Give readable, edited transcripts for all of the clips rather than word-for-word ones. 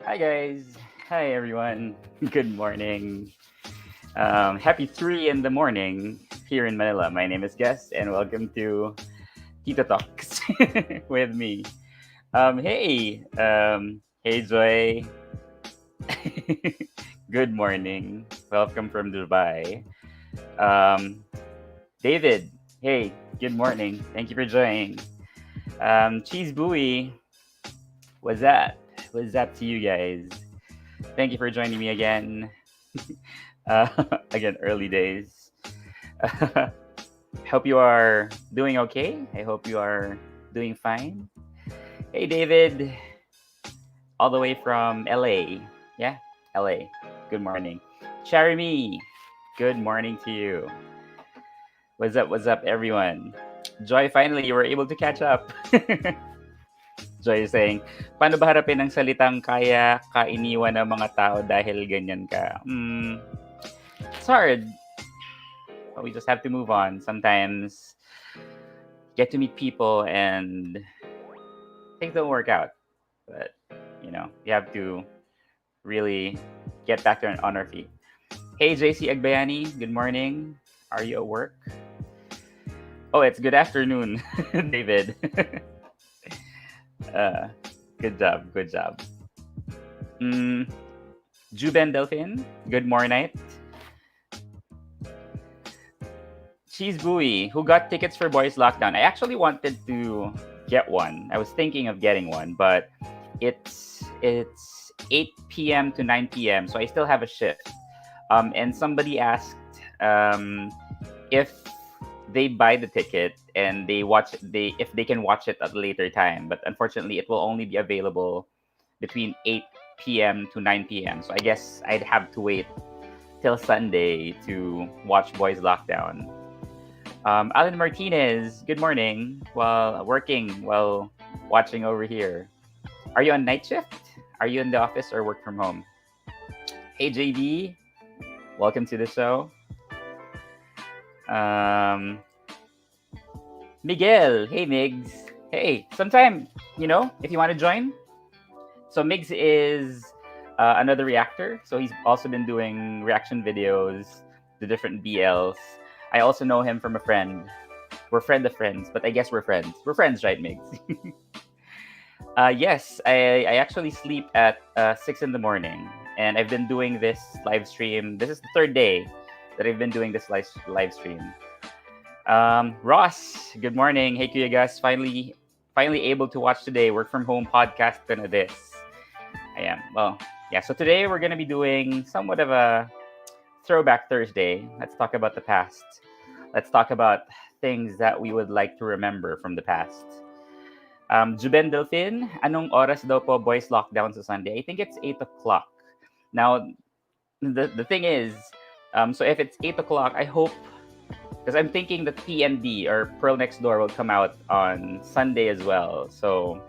Hi guys. Hi everyone. Good morning. Happy 3 in the morning here in Manila. My name is Gus and welcome to TitoTalks with me. Hey Joy. Good morning. Welcome from Dubai. Um, David. Hey, good morning. Thank you for joining. Cheese Buoy. What's that? What's up to you guys? Thank you for joining me again. Uh, again, early days. Hope you are doing okay. I hope you are doing fine. Hey, David, all the way from LA. Yeah, LA. Good morning. Jeremy, good morning to you. What's up, everyone? Joy, finally, you were able to catch up. Joy is saying, paano ba harapin ang salitang kaya ka iniwan ng mga tao dahil ganyan ka? It's hard. But we just have to move on. Sometimes get to meet people and things don't work out. But you have to really get back there on our feet. Hey JC Agbayani, good morning. Are you at work? Oh, it's good afternoon, David. uh, good job, good job. Mm, Juben Delphin, good morning. Cheese Buoy, who got tickets for Boys Lockdown? I actually wanted to get one. I was thinking of getting one, but it's 8 p.m. to 9 p.m. So I still have a shift. And somebody asked if they buy the ticket and they if they can watch it at a later time. But unfortunately, it will only be available between 8 p.m. to 9 p.m. So I guess I'd have to wait till Sunday to watch Boys Lockdown. Alan Martinez, good morning. While working, while watching over here. Are you on night shift? Are you in the office or work from home? Hey, JD. Welcome to the show. Miguel. Hey, Migs. Hey, sometime, if you want to join. So, Migs is another reactor. So, he's also been doing reaction videos to different BLs. I also know him from a friend. We're friend of friends, but I guess we're friends. We're friends, right, Migs? Yes, I actually sleep at 6 in the morning, and I've been doing this live stream. This is the third day that I've been doing this live stream. Ross, good morning. Hey, Kuya guys, finally able to watch today. Work from home podcast na this. I am. Well, yeah. So today we're gonna be doing somewhat of a Throwback Thursday. Let's talk about the past. Let's talk about things that we would like to remember from the past. Juben Delphin, anong oras daw po boys lockdown sa Sunday? I think it's 8 o'clock. Now, the thing is, so if it's 8 o'clock, I hope, because I'm thinking that PND or Pearl Next Door will come out on Sunday as well. So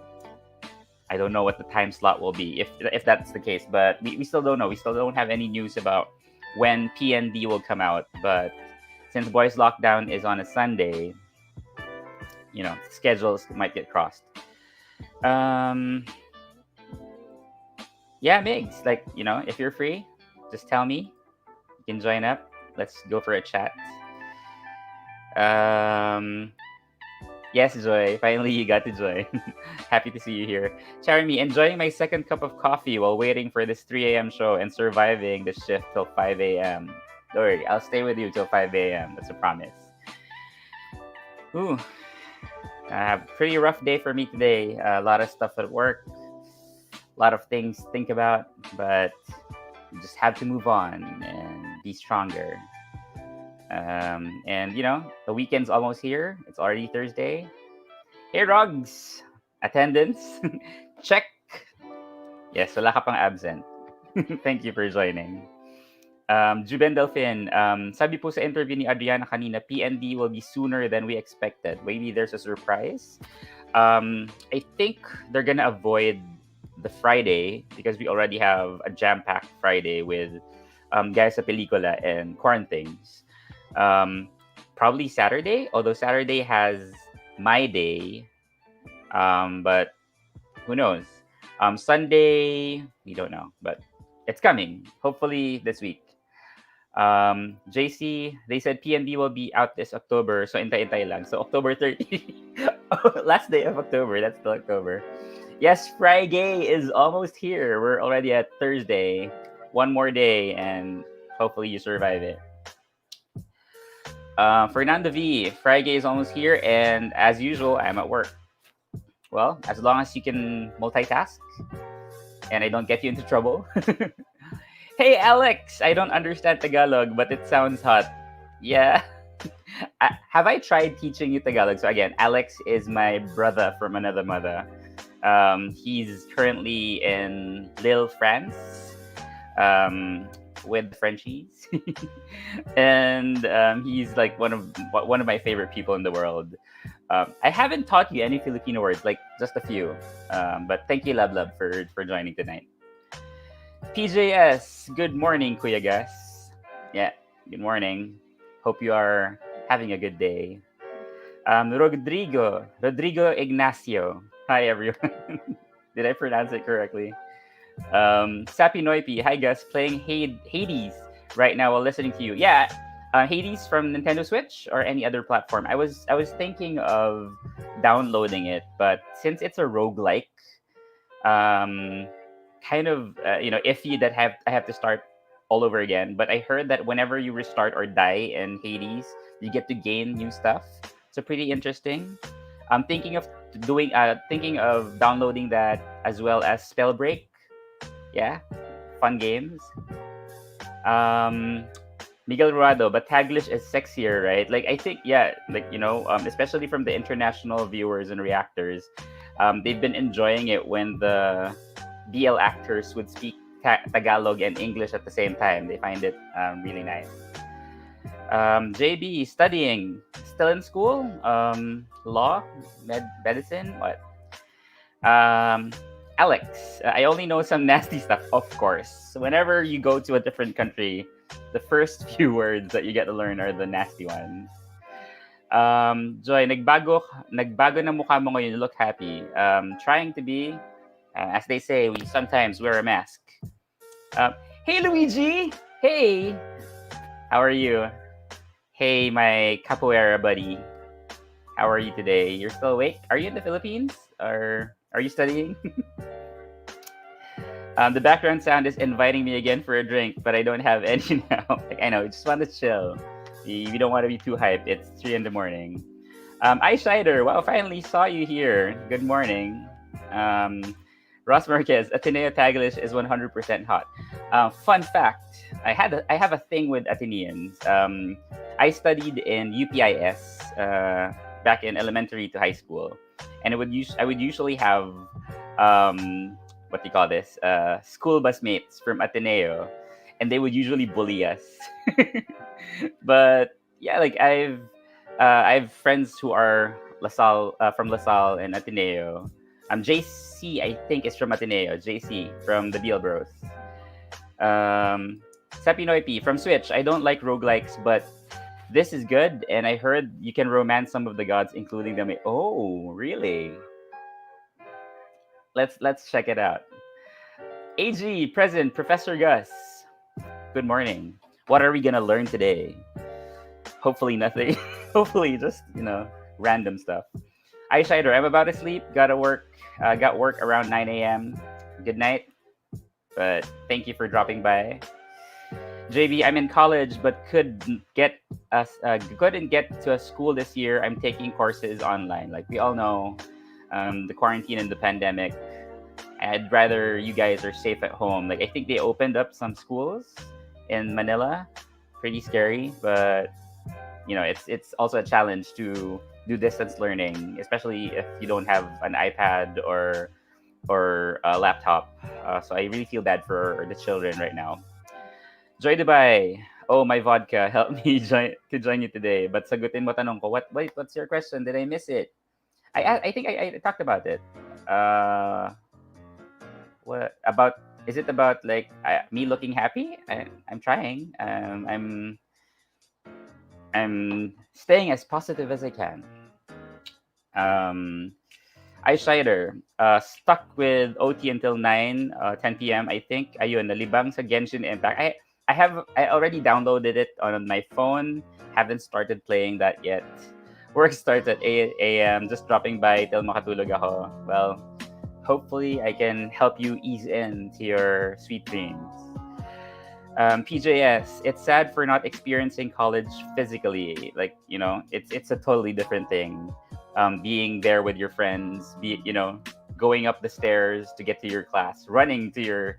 I don't know what the time slot will be if that's the case, but we still don't know. We still don't have any news about when PND will come out. But since Boys Lockdown is on a Sunday, schedules might get crossed. Yeah, Migs, like, if you're free, just tell me. You can join up. Let's go for a chat. Yes, Joy. Finally, you got to join. Happy to see you here. Jeremy, enjoying my second cup of coffee while waiting for this 3 a.m. show and surviving the shift till 5 a.m. Don't worry, I'll stay with you till 5 a.m. That's a promise. Ooh, pretty rough day for me today. A lot of stuff at work, a lot of things to think about, but you just have to move on and be stronger. And the weekend's almost here. It's already Thursday. Hey, Rogs! Attendance? Check! Yes, wala ka pang absent. Thank you for joining. Juben Delphin, sabi po sa interview ni Adriana kanina, PND will be sooner than we expected. Maybe there's a surprise. I think they're gonna avoid the Friday because we already have a jam-packed Friday with guys sa pelikula and quarantines. Probably Saturday, although Saturday has my day, but who knows? Sunday, we don't know, but it's coming. Hopefully this week. JC, they said PNB will be out this October, so intay-intay lang. So October 30, last day of October. That's still October. Yes, Friday is almost here. We're already at Thursday. One more day, and hopefully you survive it. Fernando V, Friday is almost here, and as usual, I'm at work. Well, as long as you can multitask and I don't get you into trouble. Hey, Alex, I don't understand Tagalog, but it sounds hot. Yeah. Have I tried teaching you Tagalog? So, again, Alex is my brother from another mother. He's currently in Lille, France, um, with the Frenchies, and he's like one of my favorite people in the world. I haven't taught you any Filipino words, like just a few. But thank you, Lab Lab, for joining tonight. PJS, good morning, Kuya Gus. Yeah, good morning. Hope you are having a good day. Rodrigo Ignacio. Hi, everyone. Did I pronounce it correctly? Sappy Noipi, hi Gus, playing Hades right now while listening to you. Yeah, Hades from Nintendo Switch or any other platform. I was thinking of downloading it, but since it's a roguelike, um, kind of iffy that I have to start all over again. But I heard that whenever you restart or die in Hades, you get to gain new stuff. So pretty interesting. I'm thinking of downloading that as well as Spellbreak. Yeah, fun games. Um, Miguel Ruado, but Taglish is sexier, right? Like I think, yeah, like especially from the international viewers and reactors, they've been enjoying it when the BL actors would speak Tagalog and English at the same time. They find it really nice. JB studying, still in school. Law, medicine, what? Um, Alex, I only know some nasty stuff, of course. Whenever you go to a different country, the first few words that you get to learn are the nasty ones. Joy, nagbago na mukha mo ngayon. You look happy. Trying to be, as they say, we sometimes wear a mask. Hey, Luigi. Hey, how are you? Hey, my capoeira buddy. How are you today? You're still awake? Are you in the Philippines? Or are you studying? The background sound is inviting me again for a drink, but I don't have any now. Like, I know, you just want to chill. You don't want to be too hyped. It's 3 in the morning. Shider, wow, finally saw you here. Good morning. Ross Marquez, Ateneo Taglish is 100% hot. Fun fact, I have a thing with Ateneans. I studied in UPIS back in elementary to high school, and I would usually have what do you call this? School bus mates from Ateneo, and they would usually bully us. But yeah, like I have friends who are LaSalle from LaSalle and Ateneo. JC, I think, is from Ateneo. JC from the Beal Bros. Sapinoy P from Switch. I don't like roguelikes, but this is good, and I heard you can romance some of the gods, including them. Oh, really? Let's check it out. AG present, Professor Gus. Good morning. What are we gonna learn today? Hopefully nothing. Hopefully just random stuff. Eyeshider, I'm about to sleep. Got work around 9 a.m. Good night. But thank you for dropping by. JB, I'm in college, but couldn't get to a school this year. I'm taking courses online. Like we all know, the quarantine and the pandemic. I'd rather you guys are safe at home. Like I think they opened up some schools in Manila. Pretty scary, but it's also a challenge to do distance learning, especially if you don't have an iPad or a laptop. So I really feel bad for the children right now. Joy Dubai. Oh, my vodka helped me join you today. But sagutin mo tanong ko. What's your question? Did I miss it? I think I talked about it. What about? Is it about like me looking happy? I'm trying. I'm staying as positive as I can. Um, Eyeshider, stuck with OT until 10 p.m. I think. Ayun, nalibang sa Genshin Impact. I already downloaded it on my phone. Haven't started playing that yet. Work starts at 8 a.m. Just dropping by till makatulog ako. Well, hopefully I can help you ease into your sweet dreams. PJS, it's sad for not experiencing college physically. Like, it's a totally different thing. Being there with your friends, going up the stairs to get to your class, running to your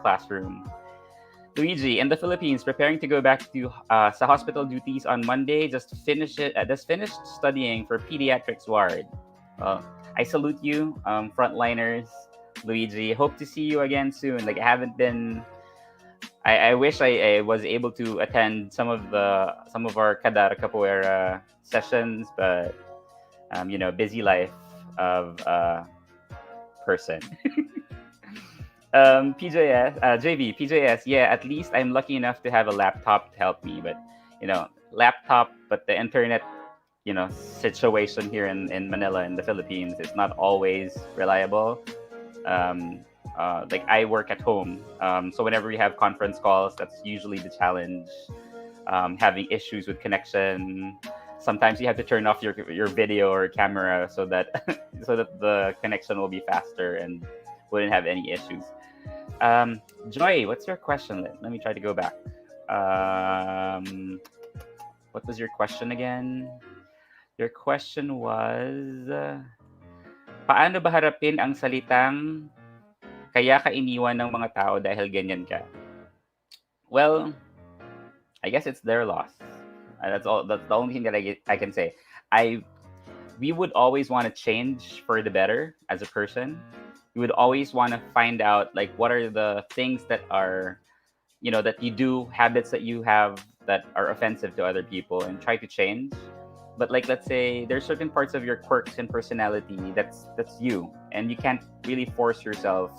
classroom. Luigi, in the Philippines, preparing to go back to sa hospital duties on Monday. Just finished studying for pediatrics ward. Well, I salute you, frontliners. Luigi, hope to see you again soon. Like, I haven't been. I wish I was able to attend some of our Kadar Capoeira sessions, but busy life of person. PJS, yeah, at least I'm lucky enough to have a laptop to help me, but laptop, but the internet, situation here in Manila, in the Philippines, is not always reliable. Um, like, I work at home, so whenever we have conference calls, that's usually the challenge. Having issues with connection. Sometimes you have to turn off your video or camera so that so that the connection will be faster and wouldn't have any issues. Joy, what's your question? Let me try to go back. What was your question again? Your question was, paano ba harapin ang salitang kaya ka iniwan ng mga tao dahil ganyan ka? Well, I guess it's their loss. That's all. That's the only thing that I can say. I We would always want to change for the better as a person. We would always want to find out, like, what are the things that are, that you do, habits that you have that are offensive to other people, and try to change. But, like, let's say there's certain parts of your quirks and personality that's you, and you can't really force yourself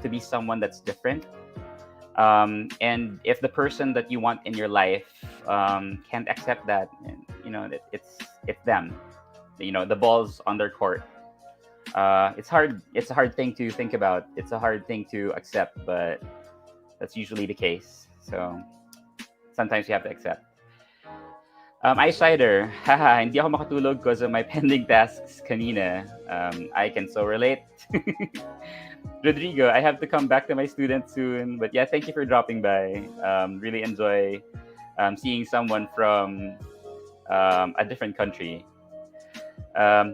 to be someone that's different. And if the person that you want in your life can't accept that, it's them. The ball's on their court. It's hard. It's a hard thing to think about. It's a hard thing to accept, but that's usually the case. So sometimes you have to accept. Ice Cider, haha, hindi ako makatulog because of my pending tasks kanina. I can so relate. Rodrigo, I have to come back to my students soon. But yeah, thank you for dropping by. Really enjoy seeing someone from a different country.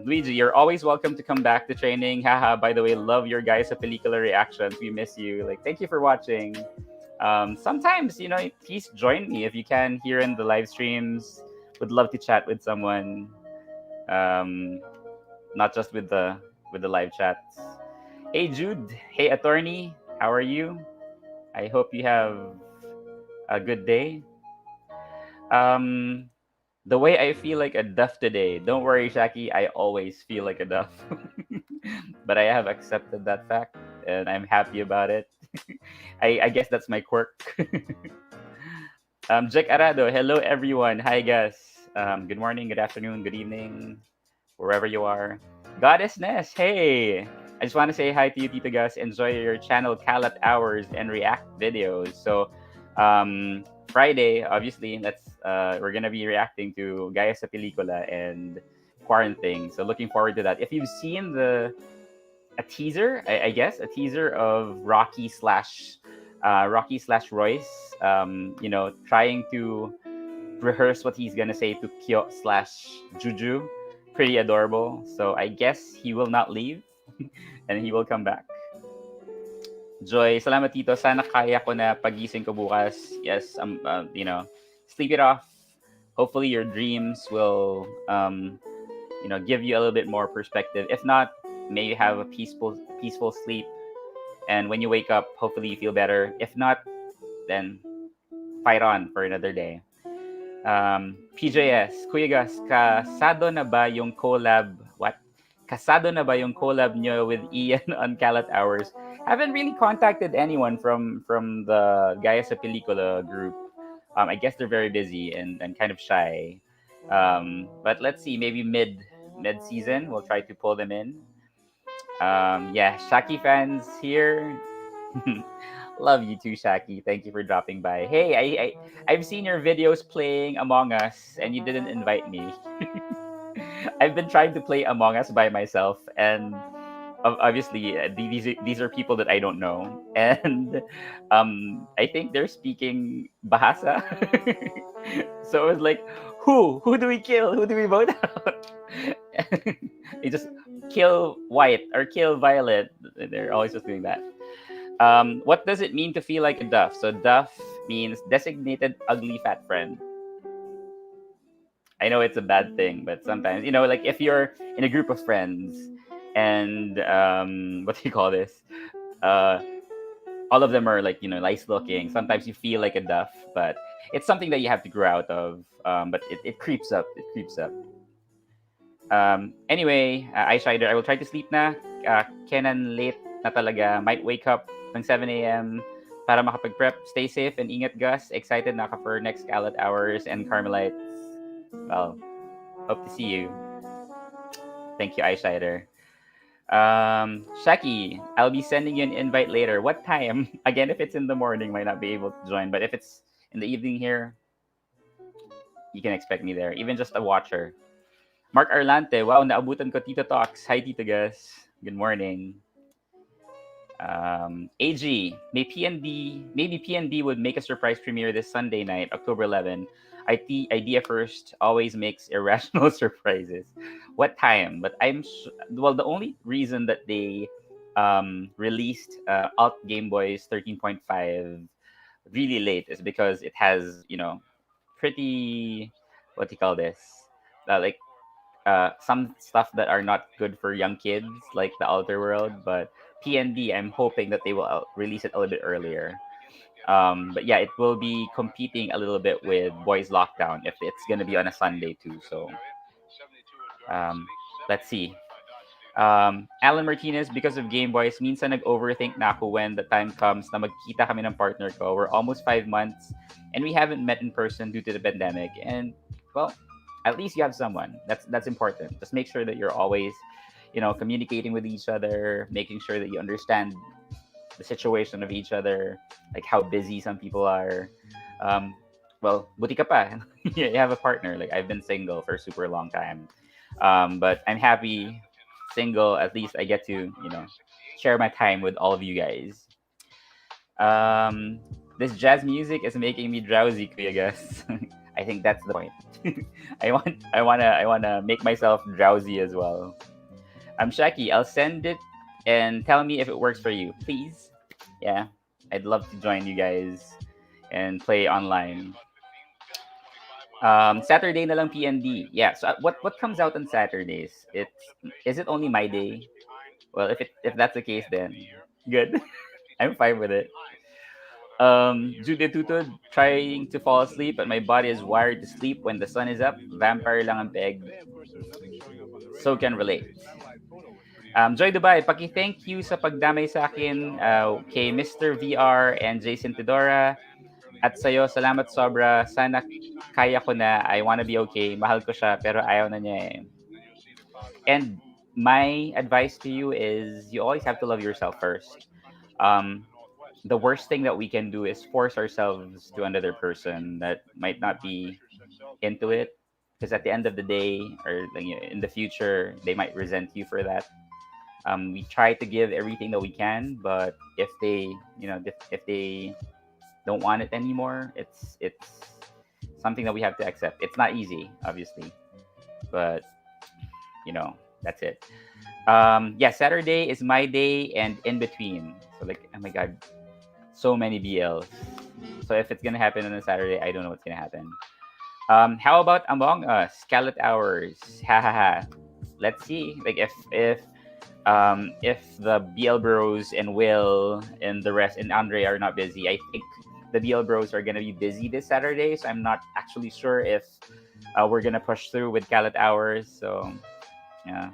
Luigi, you're always welcome to come back to training. Haha, by the way, love your guys' pelikula reactions. We miss you. Like, thank you for watching. Sometimes, please join me if you can here in the live streams. Would love to chat with someone. Not just with the live chats. Hey Jude, hey attorney, how are you? I hope you have a good day. The way I feel like a duff today. Don't worry, Shaki, I always feel like a duff. But I have accepted that fact and I'm happy about it. I guess that's my quirk. Jack Arado, hello everyone. Hi guys. Good morning, good afternoon, good evening, wherever you are. Goddess Ness, hey. I just want to say hi to you, Tito Gus. Enjoy your channel, Kalat Hours, and React videos. So, Friday, obviously, we're gonna be reacting to Gaya sa Pelikula and Quarantine. So, looking forward to that. If you've seen a teaser, I guess, a teaser of Rocky slash Royce, trying to rehearse what he's gonna say to Kyo slash Juju. Pretty adorable. So I guess he will not leave and he will come back. Joy, salamat Tito. Sana kaya ko na pagising ko bukas. Yes, sleep it off. Hopefully your dreams will, give you a little bit more perspective. If not, may you have a peaceful sleep. And when you wake up, hopefully you feel better. If not, then fight on for another day. PJS, Kuya Gus, kasado na ba yung collab? What? Kasado na ba yung collab nyo with Ian on Kalat Hours? Haven't really contacted anyone from the Gaya sa Pelikula group. I guess they're very busy and kind of shy. But let's see, maybe mid season we'll try to pull them in. Yeah, Shaki fans here. Love you too, Shaki. Thank you for dropping by. Hey, I've seen your videos playing Among Us, and you didn't invite me. I've been trying to play Among Us by myself, and obviously these are people that I don't know, and I think they're speaking Bahasa. So it was like, who do we kill? Who do we vote out? They just kill white or kill violet. They're always just doing that. What does it mean to feel like a duff? So duff means designated ugly fat friend. I know it's a bad thing, but sometimes, like if you're in a group of friends and what do you call this? Uh, all of them are like, nice looking. Sometimes you feel like a duff, but it's something that you have to grow out of. But it creeps up. It creeps up. Anyway, Eyeshider, I will try to sleep na. Kenan late na talaga. Might wake up ng 7 a.m. para makapag-prep. Stay safe and ingat, Gus. Excited na ka for next Scarlet Hours and Carmelites. Well, hope to see you. Thank you, Eyeshider. Shaki, I'll be sending you an invite later. What time? Again, if it's in the morning, might not be able to join. But if it's in the evening here, you can expect me there. Even just a watcher. Mark Arlante, wow, naabutan ko Tito Talks. Hi, Tito Gus. Good morning. AG, maybe PND would make a surprise premiere this Sunday night, October 11. Idea first always makes irrational surprises. What time? But well, the only reason that they released Alt Game Boys 13.5 really late is because it has, pretty, what do you call this? Like some stuff that are not good for young kids, like the Outer World. But PND, I'm hoping that they will release it a little bit earlier. But yeah, it will be competing a little bit with Boys Lockdown if it's gonna be on a Sunday too. So um, let's see. Alan Martinez, because of Game Boys, minsan nag-overthink na ako when the time comes na magkita kami ng partner ko. We're almost 5 months and we haven't met in person due to the pandemic. And well, at least you have someone. That's important. Just make sure that you're always, communicating with each other, making sure that you understand the situation of each other, like how busy some people are. Um, well, buti ka pa. You have a partner. Like I've been single for a super long time, but I'm happy single. At least I get to share my time with all of you guys. This jazz music is making me drowsy, Kuya guys. I think that's the point. I wanna make myself drowsy as well. I'm Shaki. I'll send it and tell me if it works for you, please. Yeah, I'd love to join you guys and play online. Saturday na lang PND. Yeah. So what comes out on Saturdays? Is it only my day? Well, if that's the case, then good. I'm fine with it. Jude Tutod, trying to fall asleep, but my body is wired to sleep when the sun is up. Vampire lang ang peg. So can relate. Joy Dubai, paki-thank you sa pagdamay sa akin kay Mr. VR and Jason Tidora. At sa'yo, salamat sobra. Sana kaya ko na. I wanna be okay. Mahal ko siya, pero ayaw na niya eh. And my advice to you is you always have to love yourself first. Um, the worst thing that we can do is force ourselves to another person that might not be into it. Because at the end of the day, or in the future, they might resent you for that. We try to give everything that we can, but if they, if they don't want it anymore, it's something that we have to accept. It's not easy, obviously, but that's it. Yeah, Saturday is my day and in between. So like, oh my god, so many BLs. So if it's gonna happen on a Saturday, I don't know what's gonna happen. How about Among Us? Scarlet Hours. Ha ha ha. Let's see. Like if the BL Bros and Will and the rest and Andre are not busy, I think the BL Bros are gonna be busy this Saturday. So I'm not actually sure if we're gonna push through with Scarlet Hours. So yeah,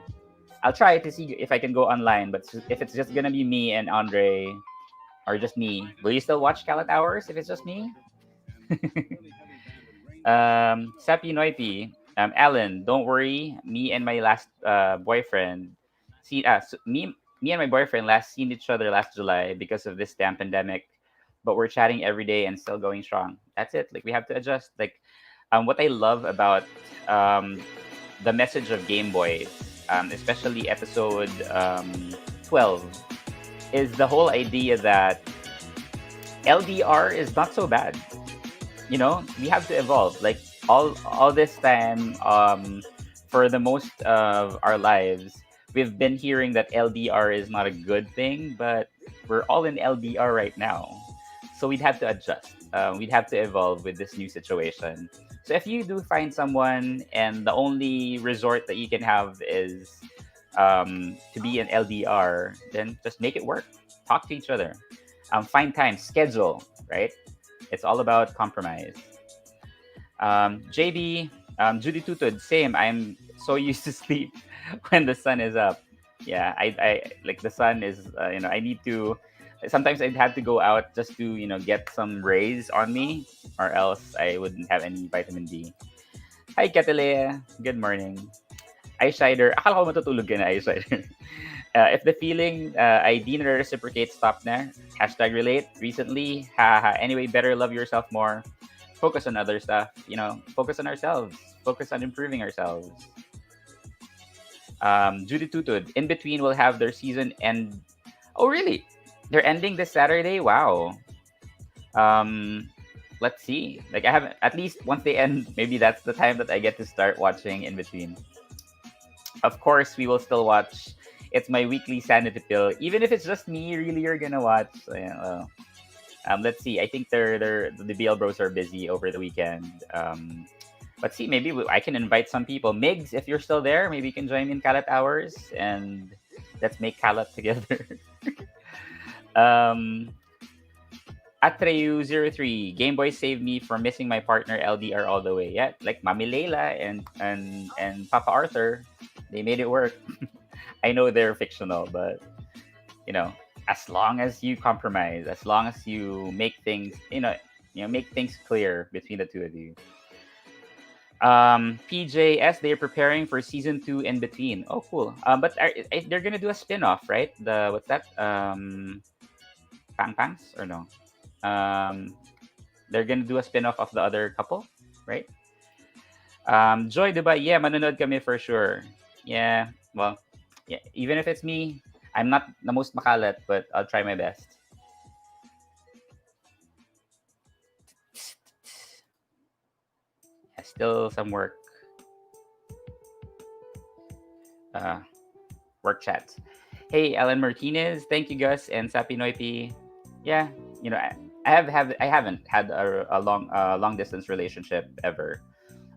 I'll try to see if I can go online. But if it's just gonna be me and Andre, or just me, will you still watch Scarlet Hours if it's just me? Sapi Noipi, Alan, don't worry. Me and my last boyfriend, see, me Me and my boyfriend last seen each other last July because of this damn pandemic, but we're chatting every day and still going strong. That's it. Like we have to adjust. Like, what I love about um, the message of Game Boy, especially episode 12, is the whole idea that LDR is not so bad. We have to evolve. Like all this time, for the most of our lives, we've been hearing that LDR is not a good thing, but we're all in LDR right now, so we'd have to adjust. We'd have to evolve with this new situation. So if you do find someone and the only resort that you can have is to be in LDR, then just make it work. Talk to each other. Find time, schedule, right? It's all about compromise. JB, Judy Tutod, same. I'm so used to sleep when the sun is up. Yeah, I like the sun is, I need to, sometimes I'd have to go out just to, get some rays on me, or else I wouldn't have any vitamin D. Hi, Katalea. Good morning. Eyeshider. Akala ko matutulog ka na, Eyeshider. If the feeling I di na reciprocate, stop na. Hashtag relate. Recently, haha. Anyway, better love yourself more. Focus on other stuff. Focus on ourselves. Focus on improving ourselves. Judy Tutud. In between, will have their season end. Oh, really? They're ending this Saturday? Wow. Um, let's see. Like, I haven't, at least once they end, maybe that's the time that I get to start watching In Between. Of course, we will still watch. It's my weekly sanity pill. Even if it's just me, really, you're gonna watch. Let's see. I think the BL Bros are busy over the weekend. Let's see. Maybe I can invite some people. Migs, if you're still there, maybe you can join me in Kalat Hours and let's make Kalat together. um, Atreyu03, Game Boy saved me from missing my partner LDR all the way. Yeah, like Mami Leila and Papa Arthur, they made it work. I know they're fictional, but you know, as long as you compromise, as long as you make things, make things clear between the two of you. PJS, they're preparing for season 2 In Between. Oh, cool. But they're gonna do a spin-off, right? The what's that? Pang Pangs or no? Um, they're gonna do a spin-off of the other couple, right? Joy, diba? Yeah, manonood kami for sure. Yeah, well, yeah. Even if it's me, I'm not the most makalat, but I'll try my best. Yeah, still some work. Uh, Work chats. Hey, Alan Martinez, thank you, Gus and Sapi Noipi. Yeah, I haven't had a long distance relationship ever.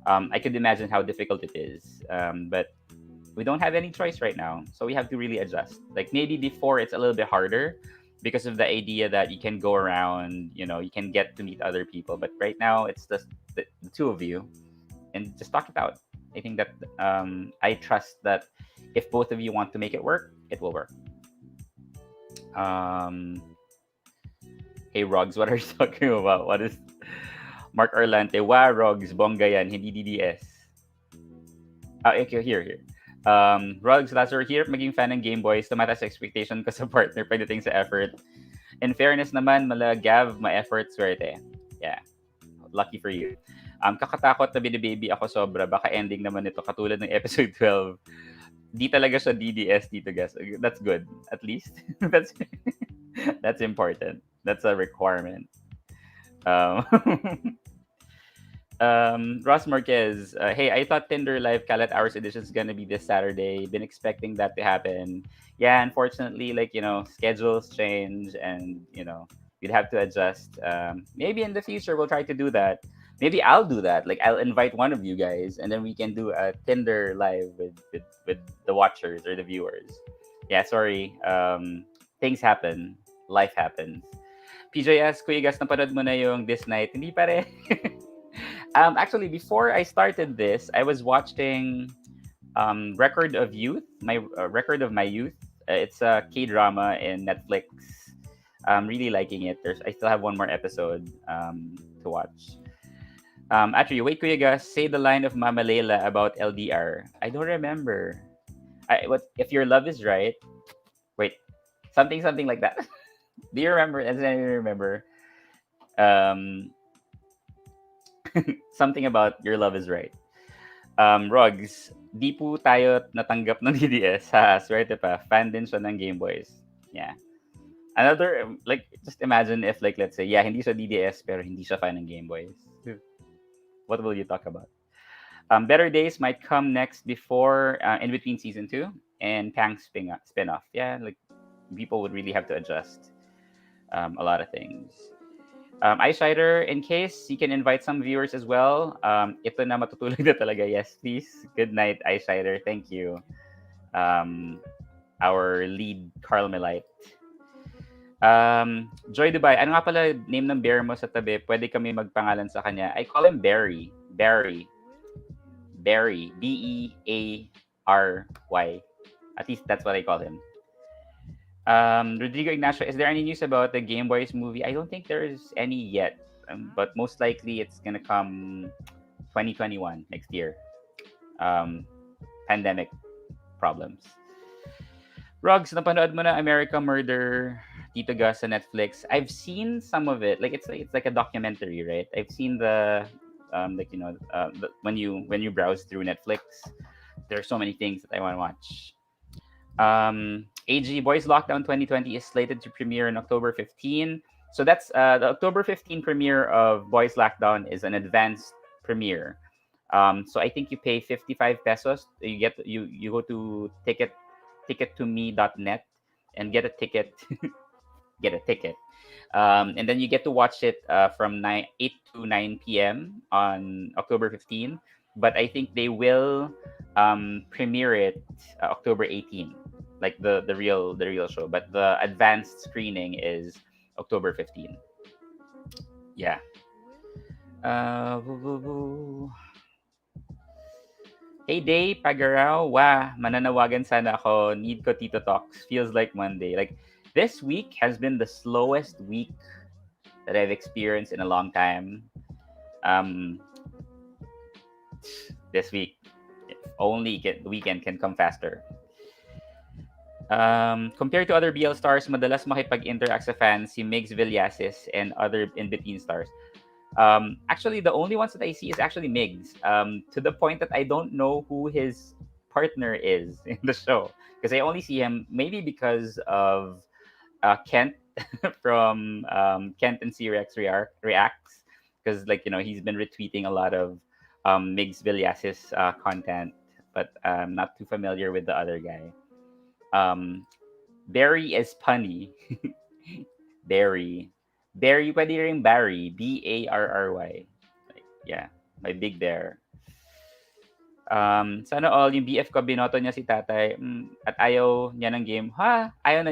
I could imagine how difficult it is, but we don't have any choice right now, so we have to really adjust. Like maybe before it's a little bit harder because of the idea that you can go around, you can get to meet other people. But right now it's just the two of you, and just talk it out. I think that I trust that if both of you want to make it work, it will work. Um, hey, Rogs, what are you talking about? What is Mark Orlante? Wow, Rogs, bongga yan, hindi DDS. Okay, here. Rugs, Lazar, hirap maging fan ng Game Boys, tumataas sa expectation ko sa partner pagdating sa effort. In fairness naman, mala Gav, ma-effort, swerte. Yeah, lucky for you. Kakatakot na binibaby ako sobra, baka ending naman ito katulad ng episode 12. Di talaga siya DDS dito, guys. That's good, at least. that's that's important. That's a requirement. Um, Ross Marquez, hey, I thought Tinder Live Kalat Hours edition is gonna be this Saturday. Been expecting that to happen. Yeah, unfortunately, like schedules change, and you'd have to adjust. Maybe in the future we'll try to do that. Maybe I'll do that. Like I'll invite one of you guys, and then we can do a Tinder Live with the watchers or the viewers. Yeah, sorry. Things happen. Life happens. PJS, Kuya Gas, napanood mo na yung This Night? Hindi pa rin. Actually, before I started this, I was watching Record of Youth, my Record of My Youth. It's a K drama in Netflix. I'm really liking it. I still have one more episode to watch. Actually, wait, Kuya Gus, say the line of Mama Leila about LDR. I don't remember. What if your love is right? Wait, something like that. Do you remember? Does anyone remember? Um, something about your love is right. Rogs, di po tayo natanggap ng DDS. Ha, swerte pa. Fan din siya ng Game Boys. Yeah. Another, like, just imagine if, like, let's say, yeah, hindi siya DDS, pero hindi siya fan ng Game Boys. What will you talk about? Better Days might come next before, in between season two and Pang's spin-off. Yeah, like, people would really have to adjust a lot of things. Eyesider, in case you can invite some viewers as well. Ito na matutulog na talaga. Yes, please. Good night, Eyesider. Thank you. Our lead Carmelite. Joy Dubai, ano nga pala name ng bear mo sa tabi? Pwede kami magpangalan sa kanya. I call him Barry. Barry. Barry. Beary. At least that's what I call him. Rodrigo Ignacio, is there any news about the Game Boys movie? I don't think there's any yet, but most likely it's gonna come 2021 next year. Pandemic problems. Rugs, napanood mo na America Murder Tito Gus sa Netflix? I've seen some of it. Like it's like a documentary, right? I've seen the when you browse through Netflix, there's so many things that I want to watch. AG Boys Lockdown 2020 is slated to premiere on October 15. So that's the October 15 premiere of Boys Lockdown is an advanced premiere. So I think you pay 55 pesos. You go to tickettome.net and get a ticket. Get a ticket. And then you get to watch it from 8 to 9 p.m. on October 15. But I think they will premiere it October 18, like the real show. But the advanced screening is October 15. Yeah. Hey Day, Pagaraw, wah, mananawagan sana ako. Need ko TitoTalks. Feels like Monday. Like this week has been the slowest week that I've experienced in a long time. This week, if only the weekend can come faster. Compared to other BL stars, madalas makipag-interact sa fans si Migs Villasis and other in-between stars. Actually, the only ones that I see is actually Migs. To the point that I don't know who his partner is in the show because I only see him maybe because of Kent from Kent and C-Rex reacts because he's been retweeting a lot of Migs Villasis content, but I'm not too familiar with the other guy. Barry is punny. Barry. Barry, pwede rin Barry. Barry. Like, yeah, my big bear. Sana all yung BF ko binoto niya si tatay at ayaw niya ng game. Ha? Ayaw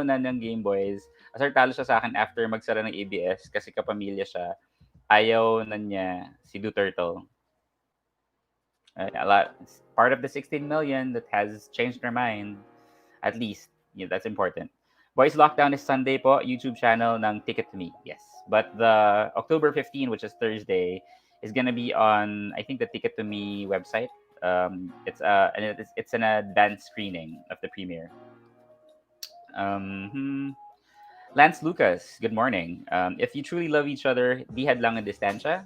na ng Game Boys. Asar talo siya sa akin after magsara ng ABS kasi kapamilya siya. Ayaw na niya si Duterte. A lot, part of the 16 million that has changed their mind. At least, that's important. Boys Lockdown is Sunday po, YouTube channel ng Ticket to Me. Yes. But the October 15, which is Thursday, is gonna be on, I think, the Ticket to Me website. It's an advanced screening of the premiere. Lance Lucas, good morning. If you truly love each other, di hadlang ang distansya.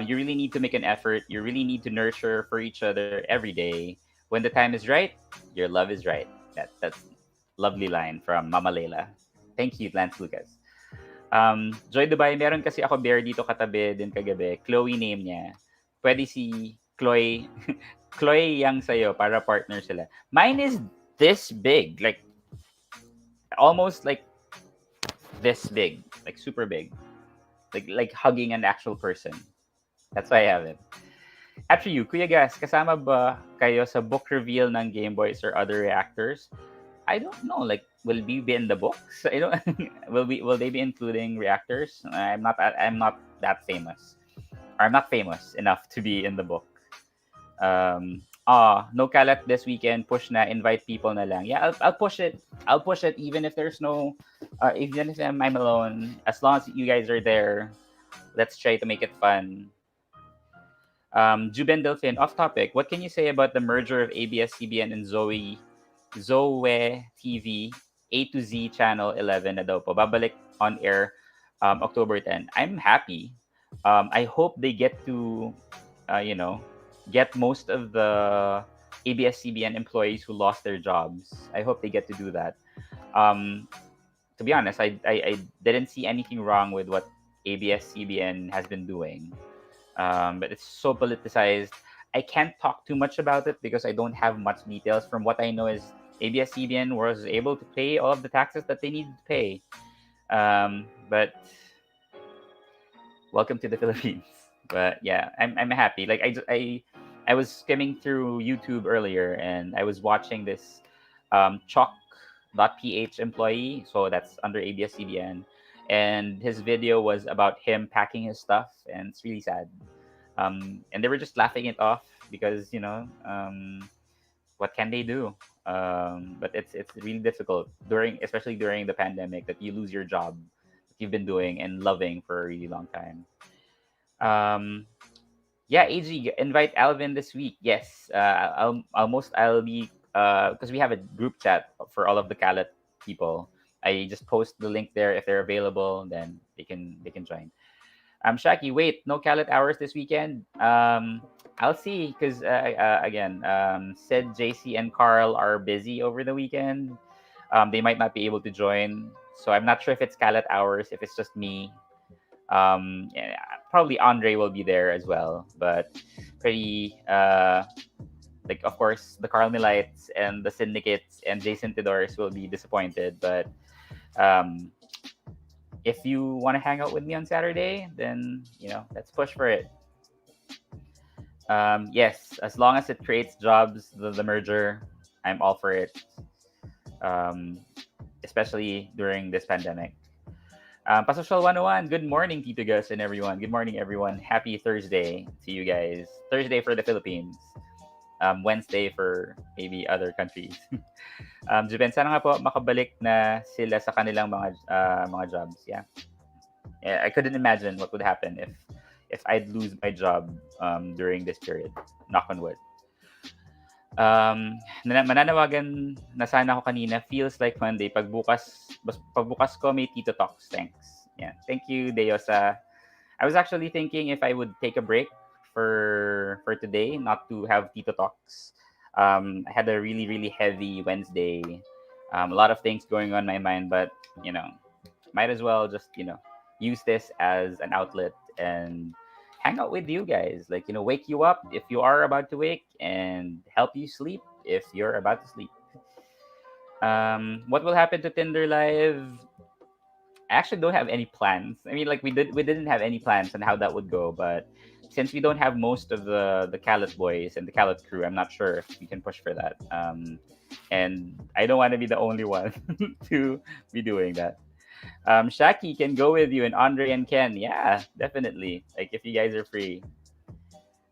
You really need to make an effort. You really need to nurture for each other every day. When the time is right, your love is right. That's lovely line from Mama Leila. Thank you, Lance Lucas. Joy Dubai, meron kasi ako bear dito katabi din kagabi. Chloe name niya. Pwede si Chloe. Chloe yang sa'yo para partner sila. Mine is this big. Like, almost like this big. Like, super big. Like hugging an actual person. That's why I have it. After you, Kuya Gas, kasama ba kayo sa book reveal ng Game Boys or other reactors? I don't know. Like, will we be in the books? I don't. Will they be including reactors? I'm not that famous. Or I'm not famous enough to be in the book. No kalat this weekend. Push na. Invite people na lang. Yeah, I'll push it. I'll push it even if there's no. Even if I'm alone. As long as you guys are there, let's try to make it fun. Juben Delfin, off topic. What can you say about the merger of ABS-CBN and Zoe Zoe TV A to Z Channel 11 na daw po. Babalik on air October 10. I'm happy. I hope they get to, you know, get most of the ABS-CBN employees who lost their jobs. I hope they get to do that. Um, to be honest, I didn't see anything wrong with what ABS-CBN has been doing. But it's so politicized. I can't talk too much about it because I don't have much details. From what I know is ABS-CBN was able to pay all of the taxes that they needed to pay. But welcome to the Philippines. But yeah, I'm happy. Like I was skimming through YouTube earlier and I was watching this Chalk.ph employee, so that's under ABS-CBN, and his video was about him packing his stuff, and it's really sad. And they were just laughing it off because what can they do? But it's really difficult during, especially during the pandemic, that you lose your job that you've been doing and loving for a really long time. Um, yeah, AG, invite Alvin this week. Yes, I'll be because we have a group chat for all of the Kalat people. I just post the link there. If they're available, then they can join. Shaki, wait, no Kalat hours this weekend. I'll see because again, said JC and Carl are busy over the weekend. They might not be able to join, so I'm not sure if it's Kalat hours, if it's just me. Yeah, probably Andre will be there as well, but pretty like of course the Carmelites and the Syndicates and Jason Tidors will be disappointed, but um, if you want to hang out with me on Saturday, then let's push for it. Yes, as long as it creates jobs, the merger, I'm all for it. Um, Especially during this pandemic. Pasocial 101, good morning, Tito Gus and everyone. Good morning, everyone. Happy Thursday to you guys. Thursday for the Philippines. Wednesday for maybe other countries. Japan, sana nga po makabalik na sila sa kanilang mga jobs. Yeah. I couldn't imagine what would happen if I'd lose my job during this period. Knock on wood. Mananawagan na sana ako kanina. Feels like Monday. Pagbukas ko may TitoTalks. Thanks. Yeah. Thank you, Deosa. I was actually thinking if I would take a break for today, not to have TitoTalks. I had a really, really heavy Wednesday. A lot of things going on in my mind, but might as well just use this as an outlet and hang out with you guys, like wake you up if you are about to wake and help you sleep if you're about to sleep. What will happen to Tinder Live? I actually don't have any plans. I mean, like we didn't have any plans on how that would go, but since we don't have most of the Kalat boys and the Kalat crew, I'm not sure if we can push for that. And I don't want to be the only one to be doing that. Shaki can go with you, and Andre and Ken. Yeah, definitely. Like if you guys are free.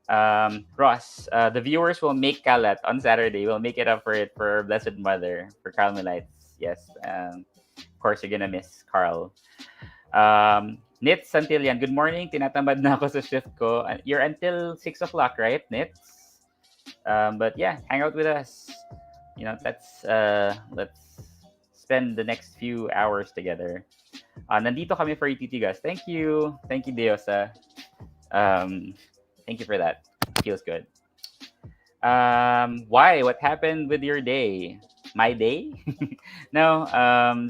Ross, the viewers will make Kalat on Saturday. We'll make it up for it for Blessed Mother, for Carmelites. Yes. Of course, you're gonna miss Carl. Nits Santillan, good morning. Tinatamad na ako sa shift ko. You're until 6 o'clock, right, Nits? But yeah, hang out with us. Let's spend the next few hours together. Nandito kami for Ititigas. Thank you. Thank you, Deosa. Thank you for that. Feels good. Why? What happened with your day? My day? No,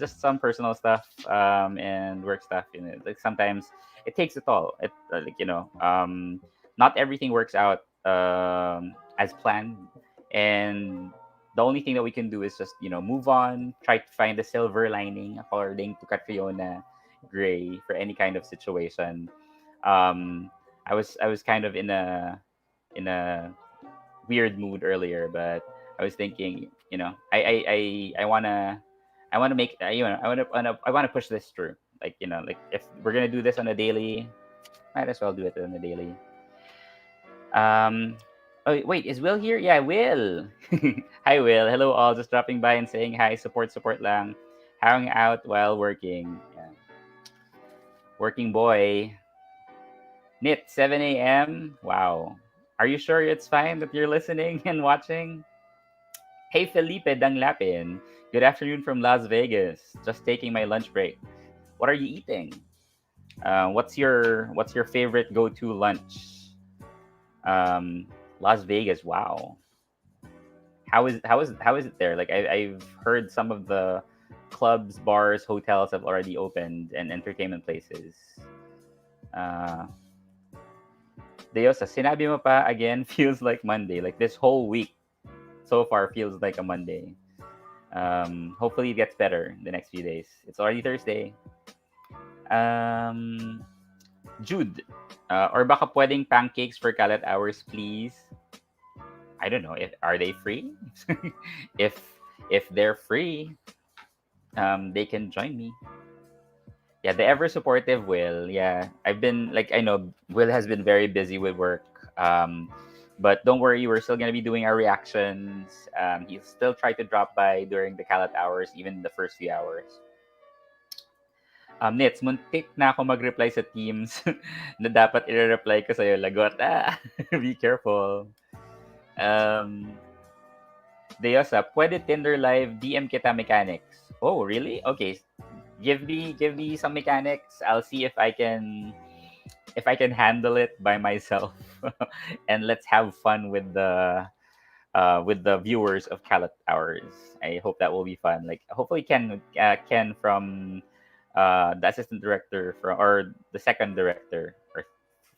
just some personal stuff and work stuff. Like sometimes it takes a toll. Not everything works out as planned, and the only thing that we can do is just move on, try to find the silver lining, according to Catriona Gray, for any kind of situation. I was kind of in a weird mood earlier, but I was thinking, I wanna make I wanna push this through. Like if we're gonna do this on a daily, might as well do it on a daily. Um, oh wait, is Will here? Yeah, Will. Hi, Will. Hello, all. Just dropping by and saying hi. Support lang. Hanging out while working. Yeah. Working boy. Knit 7 a.m. Wow. Are you sure it's fine that you're listening and watching? Hey Felipe Danglapin. Good afternoon from Las Vegas. Just taking my lunch break. What are you eating? What's your favorite go-to lunch? Um, Las Vegas. Wow. How is it there? Like I've heard some of the clubs, bars, hotels have already opened and entertainment places. Uh, Deosa, sinabi mo pa again feels like Monday. Like this whole week so far feels like a Monday. Hopefully it gets better the next few days. It's already Thursday. Um, Jude, or baka pwedeng pancakes for kalat hours, please. I don't know. If are they free? if if they're free, they can join me. Yeah, the ever supportive Will. Yeah, I've been like I know Will has been very busy with work. But don't worry, we're still gonna be doing our reactions. He'll still try to drop by during the kalat hours, even the first few hours. Nits, muntik na ako mag-reply sa Teams na dapat i-reply ko sa'yo. Lagot. Be careful. Um, Deosa, pwede Tinder Live DM kita mechanics. Oh, really? Okay. Give me some mechanics. I'll see if I can handle it by myself. And let's have fun with the viewers of Calat Hours. I hope that will be fun. Like hopefully Ken from the assistant director from or the second director or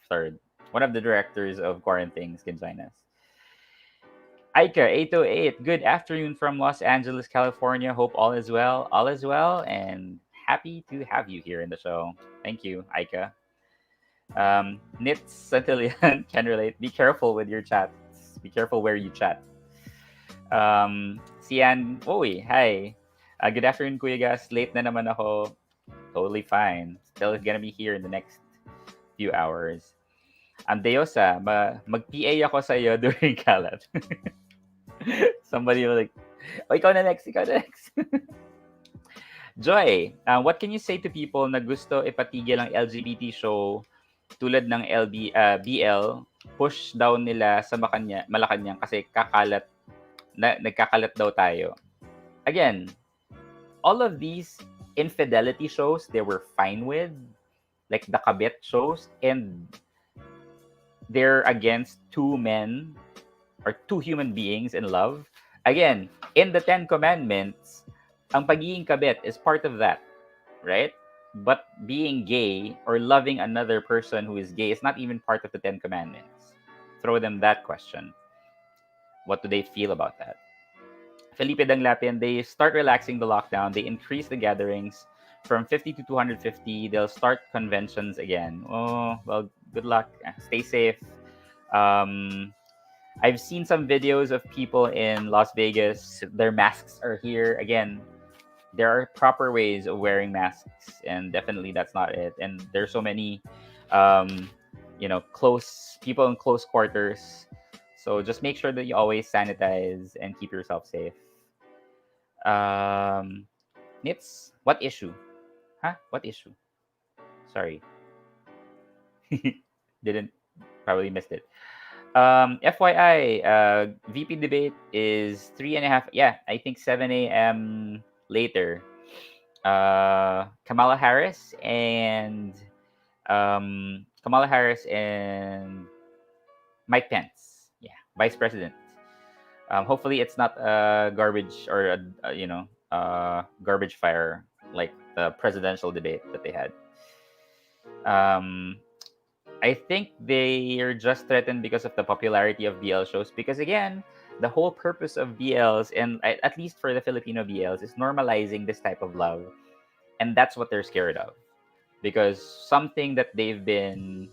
third one of the directors of Quarantines can join us. Aika 808, good afternoon from Los Angeles, California. Hope all is well. All is well, and happy to have you here in the show. Thank you, Aika. Nits Santillan can relate. Be careful with your chats. Be careful where you chat. Sian, Oy, hi. Good afternoon, Kuya Gas. Late na naman ako. Totally fine. Still gonna be here in the next few hours. Deosa, mag-PA ako sa iyo during kalat. Somebody will like, oh, ikaw na next, ikaw na next. Joy, what can you say to people na gusto ipatigil ang LGBT show tulad ng BL, push down nila sa Malacanang kasi nagkakalat daw tayo. Again, all of these infidelity shows they were fine with, like the Kabit shows, and they're against two men or two human beings in love. Again, in the Ten Commandments, ang pagiging kabit is part of that, right? But being gay or loving another person who is gay is not even part of the Ten Commandments. Throw them that question. What do they feel about that? Felipe Danglapian, they start relaxing the lockdown. They increase the gatherings from 50 to 250. They'll start conventions again. Oh, well, good luck. Stay safe. Um, I've seen some videos of people in Las Vegas. Their masks are here. Again, there are proper ways of wearing masks, and definitely that's not it. And there's so many, um, close people in close quarters. So just make sure that you always sanitize and keep yourself safe. Um, Nits, what issue? Huh? What issue? Sorry, didn't probably missed it. FYI, VP debate is 3.5. Yeah, I think 7 a.m. later. Kamala Harris and Mike Pence. Yeah, Vice President. Hopefully, it's not a garbage or garbage fire like the presidential debate that they had. I think they are just threatened because of the popularity of BL shows. Because again, the whole purpose of BLs, and at least for the Filipino BLs, is normalizing this type of love, and that's what they're scared of. Because something that they've been,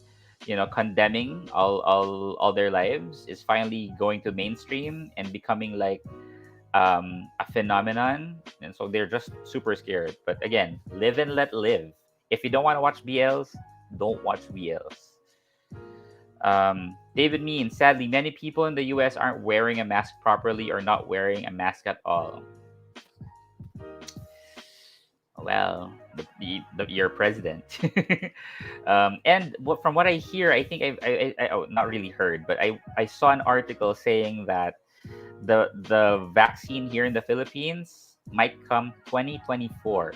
condemning all their lives is finally going to mainstream and becoming like a phenomenon, and so they're just super scared. But again, live and let live. If you don't want to watch BLs, don't watch BLs. David means sadly, many people in the US aren't wearing a mask properly or not wearing a mask at all. Well, your president. And from what I hear, I think I not really heard, but I saw an article saying that The vaccine here in the Philippines might come 2024.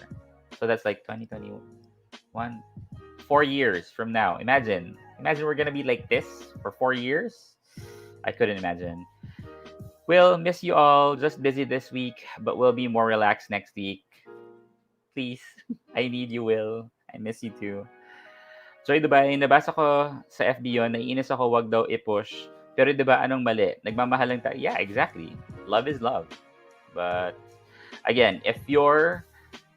So that's like 2021, 4 years from now. Imagine we're gonna be like this for 4 years. I couldn't imagine. We'll miss you all. Just busy this week, but we'll be more relaxed next week. Please, I need you, Will. I miss you too. Joy Dubai, nabasa ko sa FB yun, naiinis ako, wag daw i-push. Pero 'di ba anong mali? Nagmamahal lang tayo. Yeah, exactly. Love is love. But again, if you're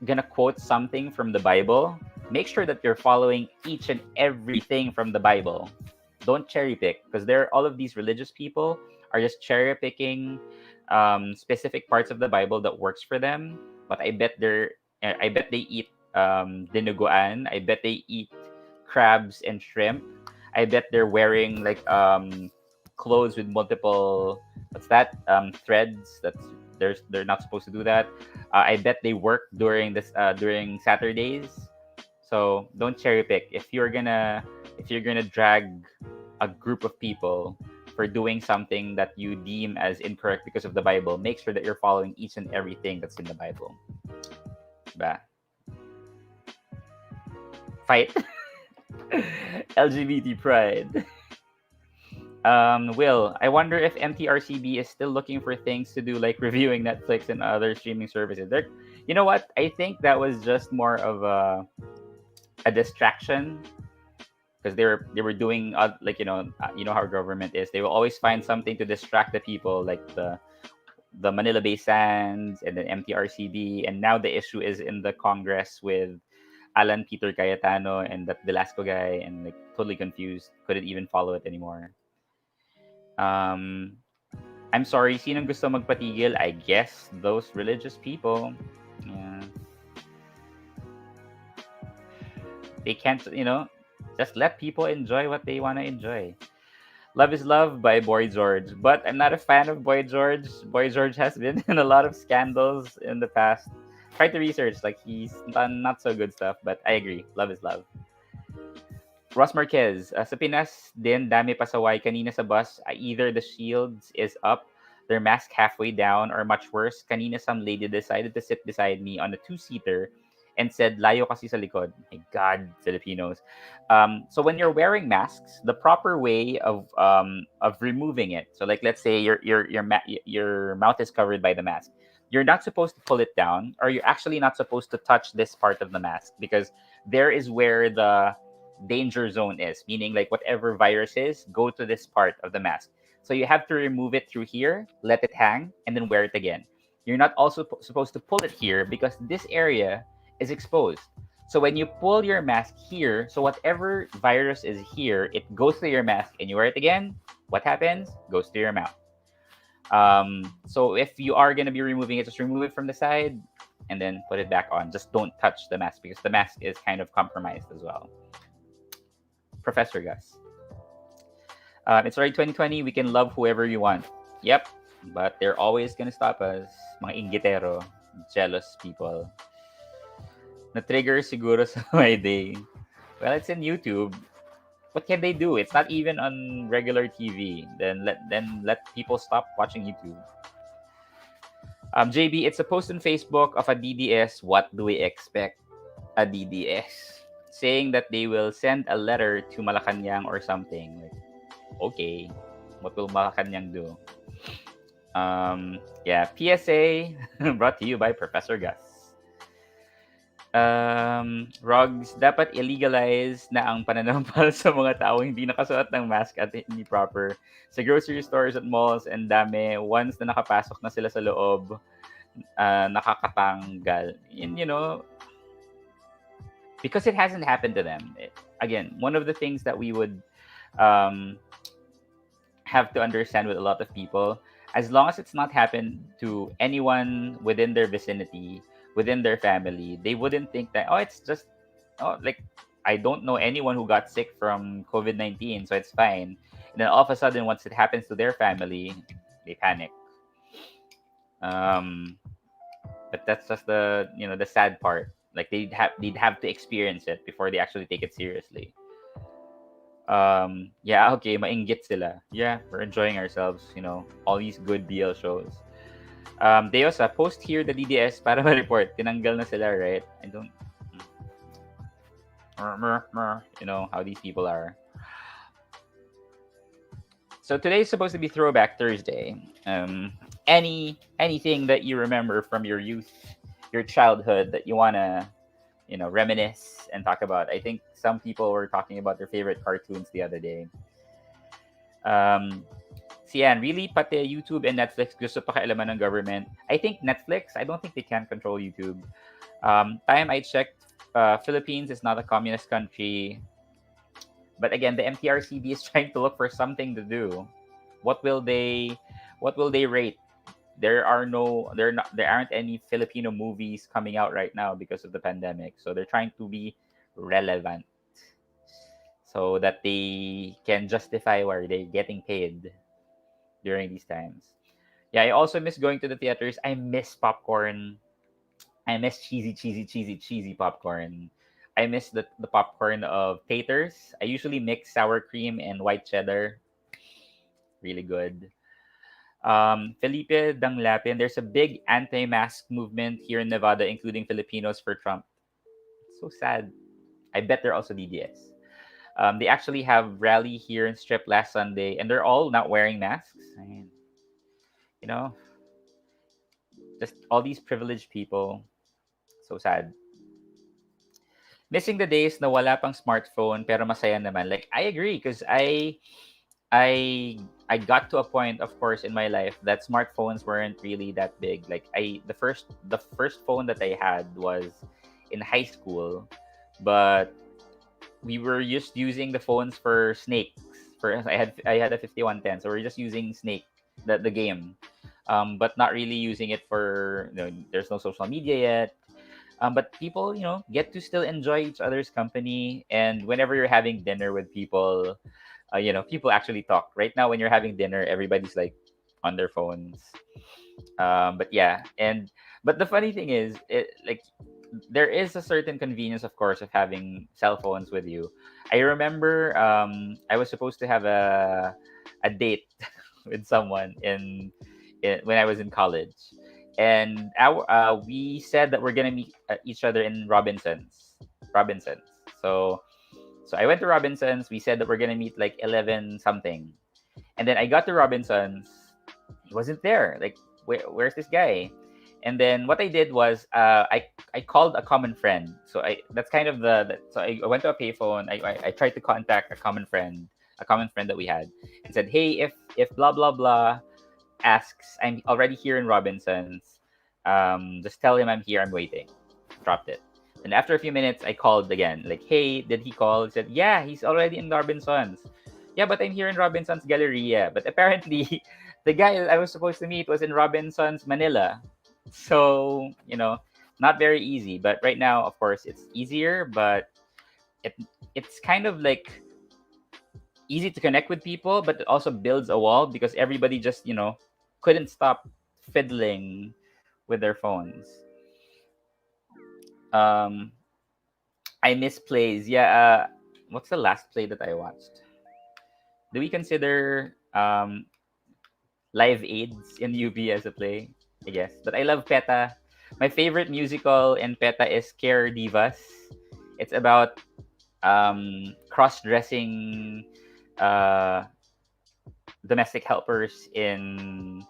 gonna quote something from the Bible, make sure that you're following each and everything from the Bible. Don't cherry pick, because there all of these religious people are just cherry picking specific parts of the Bible that works for them. But I bet they eat dinuguan. I bet they eat crabs and shrimp. I bet they're wearing like clothes with multiple what's that threads. They're not supposed to do that. I bet they work during Saturdays. So don't cherry pick. If you're gonna drag a group of people for doing something that you deem as incorrect because of the Bible, make sure that you're following each and everything that's in the Bible. Ba? Fight. LGBT pride. Will, I wonder if MTRCB is still looking for things to do like reviewing Netflix and other streaming services. You know what? I think that was just more of a distraction because they were doing like you know how our government is. They will always find something to distract the people, like the Manila Bay Sands and then MTRCB, and now the issue is in the Congress with Alan Peter Cayetano and that Velasco guy, and like totally confused, couldn't even follow it anymore. Um, I'm sorry, sinong gusto magpatigil? I guess those religious people. Yeah. They can't, just let people enjoy what they want to enjoy. Love is Love by Boy George. But I'm not a fan of Boy George. Boy George has been in a lot of scandals in the past. Try to research, like he's done not so good stuff, but I agree. Love is Love. Ross Marquez, sa Pinas din, dami pasaway kanina sa bus. Either the shields is up, their mask halfway down, or much worse, kanina some lady decided to sit beside me on a two-seater and said, layo kasi sa likod. My God, Filipinos. So when you're wearing masks, the proper way of removing it, so like let's say your mouth is covered by the mask, you're not supposed to pull it down, or you're actually not supposed to touch this part of the mask because there is where the danger zone is, meaning like whatever virus is, go to this part of the mask. So you have to remove it through here, let it hang, and then wear it again. You're not also supposed to pull it here because this area is exposed. So when you pull your mask here, so whatever virus is here, it goes to your mask and you wear it again. What happens? Goes to your mouth. So if you are going to be removing it, just remove it from the side and then put it back on. Just don't touch the mask because the mask is kind of compromised as well. Professor Gus. It's already 2020. We can love whoever you want. Yep. But they're always going to stop us. Mga inggitero. Jealous people. Na-trigger siguro sa my day. Well, it's in YouTube. What can they do? It's not even on regular TV. Then let people stop watching YouTube. JB, it's a post on Facebook of a DDS. What do we expect? A DDS saying that they will send a letter to Malacanang or something. Like, okay, what will Malacanang do? Yeah, PSA brought to you by Professor Gus. Rogs, dapat illegalize na ang pananampal sa mga tao hindi nakasuot ng mask at hindi proper. Sa grocery stores at malls, and dami, once na nakapasok na sila sa loob, nakakatanggal. And, because it hasn't happened to them. Again, one of the things that we would have to understand with a lot of people, as long as it's not happened to anyone within their vicinity, within their family, they wouldn't think that, it's just, like, I don't know anyone who got sick from COVID-19, so it's fine. And then all of a sudden, once it happens to their family, they panic. But that's just the sad part. Like they'd have to experience it before they actually take it seriously. Yeah, okay, mainggit sila. Yeah, we're enjoying ourselves, all these good BL shows. Deosa, post here the DDS para ma-report. Tinanggal na sila, right? I don't... You know how these people are. So today is supposed to be Throwback Thursday. Anything that you remember from your youth, your childhood that you wanna, reminisce and talk about. I think some people were talking about their favorite cartoons the other day. Sian, really, pati YouTube and Netflix gusto pakialaman ng government. I think Netflix, I don't think they can control YouTube. Time I checked, Philippines is not a communist country. But again, the MTRCB is trying to look for something to do. What will they what will they rate? There aren't any Filipino movies coming out right now because of the pandemic. So they're trying to be relevant so that they can justify where they're getting paid during these times. Yeah, I also miss going to the theaters. I miss popcorn. I miss cheesy popcorn. I miss the popcorn of taters. I usually mix sour cream and white cheddar. Really good. Felipe Danglapin, there's a big anti-mask movement here in Nevada, including Filipinos for Trump. So sad. I bet they're also DDS. They actually have rally here in Strip last Sunday, and they're all not wearing masks. I mean, you know, just all these privileged people. So sad. Missing the days na wala pang smartphone pero masaya naman. Like I agree because I I got to a point, of course, in my life that smartphones weren't really that big. Like the first phone that I had was in high school, but we were just using the phones for snakes. For I had a 5110, so we're just using Snake, the game, but not really using it for there's no social media yet. But people, get to still enjoy each other's company, and whenever you're having dinner with people, people actually talk. Right now, when you're having dinner, everybody's like on their phones. But yeah, but the funny thing is, like there is a certain convenience, of course, of having cell phones with you. I remember I was supposed to have a date with someone when I was in college, and we said that we're gonna meet each other in Robinsons. So I went to Robinsons. We said that we're gonna meet like 11 something, and then I got to Robinsons. He wasn't there. Like, where's this guy? And then what I did was I called a common friend. So that's kind of so I went to a payphone. I tried to contact a common friend that we had, and said, hey, if blah blah blah asks, I'm already here in Robinsons. Just tell him I'm here. I'm waiting. Dropped it. And after a few minutes, I called again. Like, hey, did he call? He said, yeah, he's already in Robinsons. Yeah, but I'm here in Robinsons Galleria. But apparently, the guy I was supposed to meet was in Robinsons Manila. So, not very easy. But right now, of course, it's easier, but it it's kind of like easy to connect with people, but it also builds a wall because everybody just, couldn't stop fiddling with their phones. Um, I miss plays. Yeah. What's the last play that I watched? Do we consider Live Aids in UB as a play? I guess. But I love PETA. My favorite musical in PETA is Care Divas. It's about cross-dressing uh, domestic helpers in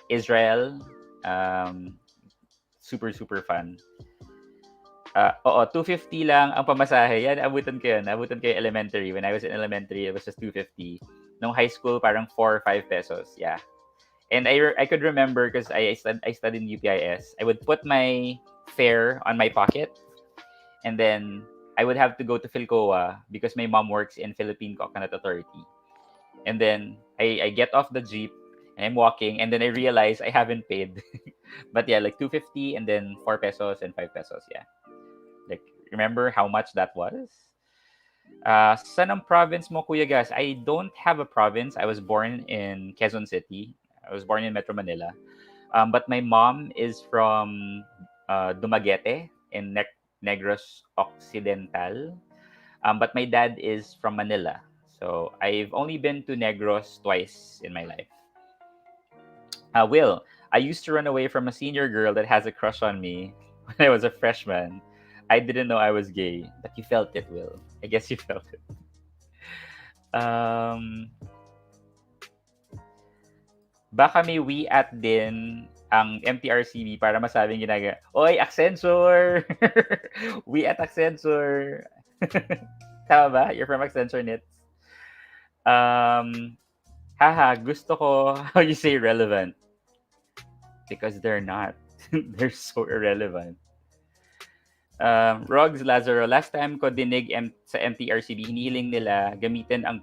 Israel. Um, super super fun. Oo, 250 lang ang pamasahe. Yan, abutan ko yun. Abutan ko yung elementary. When I was in elementary, it was just 250. Nung high school, parang 4 or 5 pesos. Yeah. And I could remember because I studied in UPIS. I would put my fare on my pocket, and then I would have to go to Philcoa because my mom works in Philippine Coconut Authority. And then I get off the jeep and I'm walking, and then I realize I haven't paid. But yeah, like 250 and then 4 pesos and 5 pesos. Yeah. Like, remember how much that was? Saan ang province mo, Kuya Gas? I don't have a province. I was born in Quezon City. I was born in Metro Manila. But my mom is from Dumaguete in Negros Occidental. But my dad is from Manila. So I've only been to Negros twice in my life. Will, I used to run away from a senior girl that has a crush on me when I was a freshman. I didn't know I was gay, but you felt it, Will. I guess you felt it. Um, Baka may we at din ang MTRCB para masabing ginagawa. Oy, Accenture! We at Accenture! Tama ba? You're from Accenture Knits. Um, Haha, gusto ko how you say relevant. Because they're not. They're so irrelevant. Rogs Lazaro, last time ko dinig sa MTRCB, hinihiling nila gamitin ang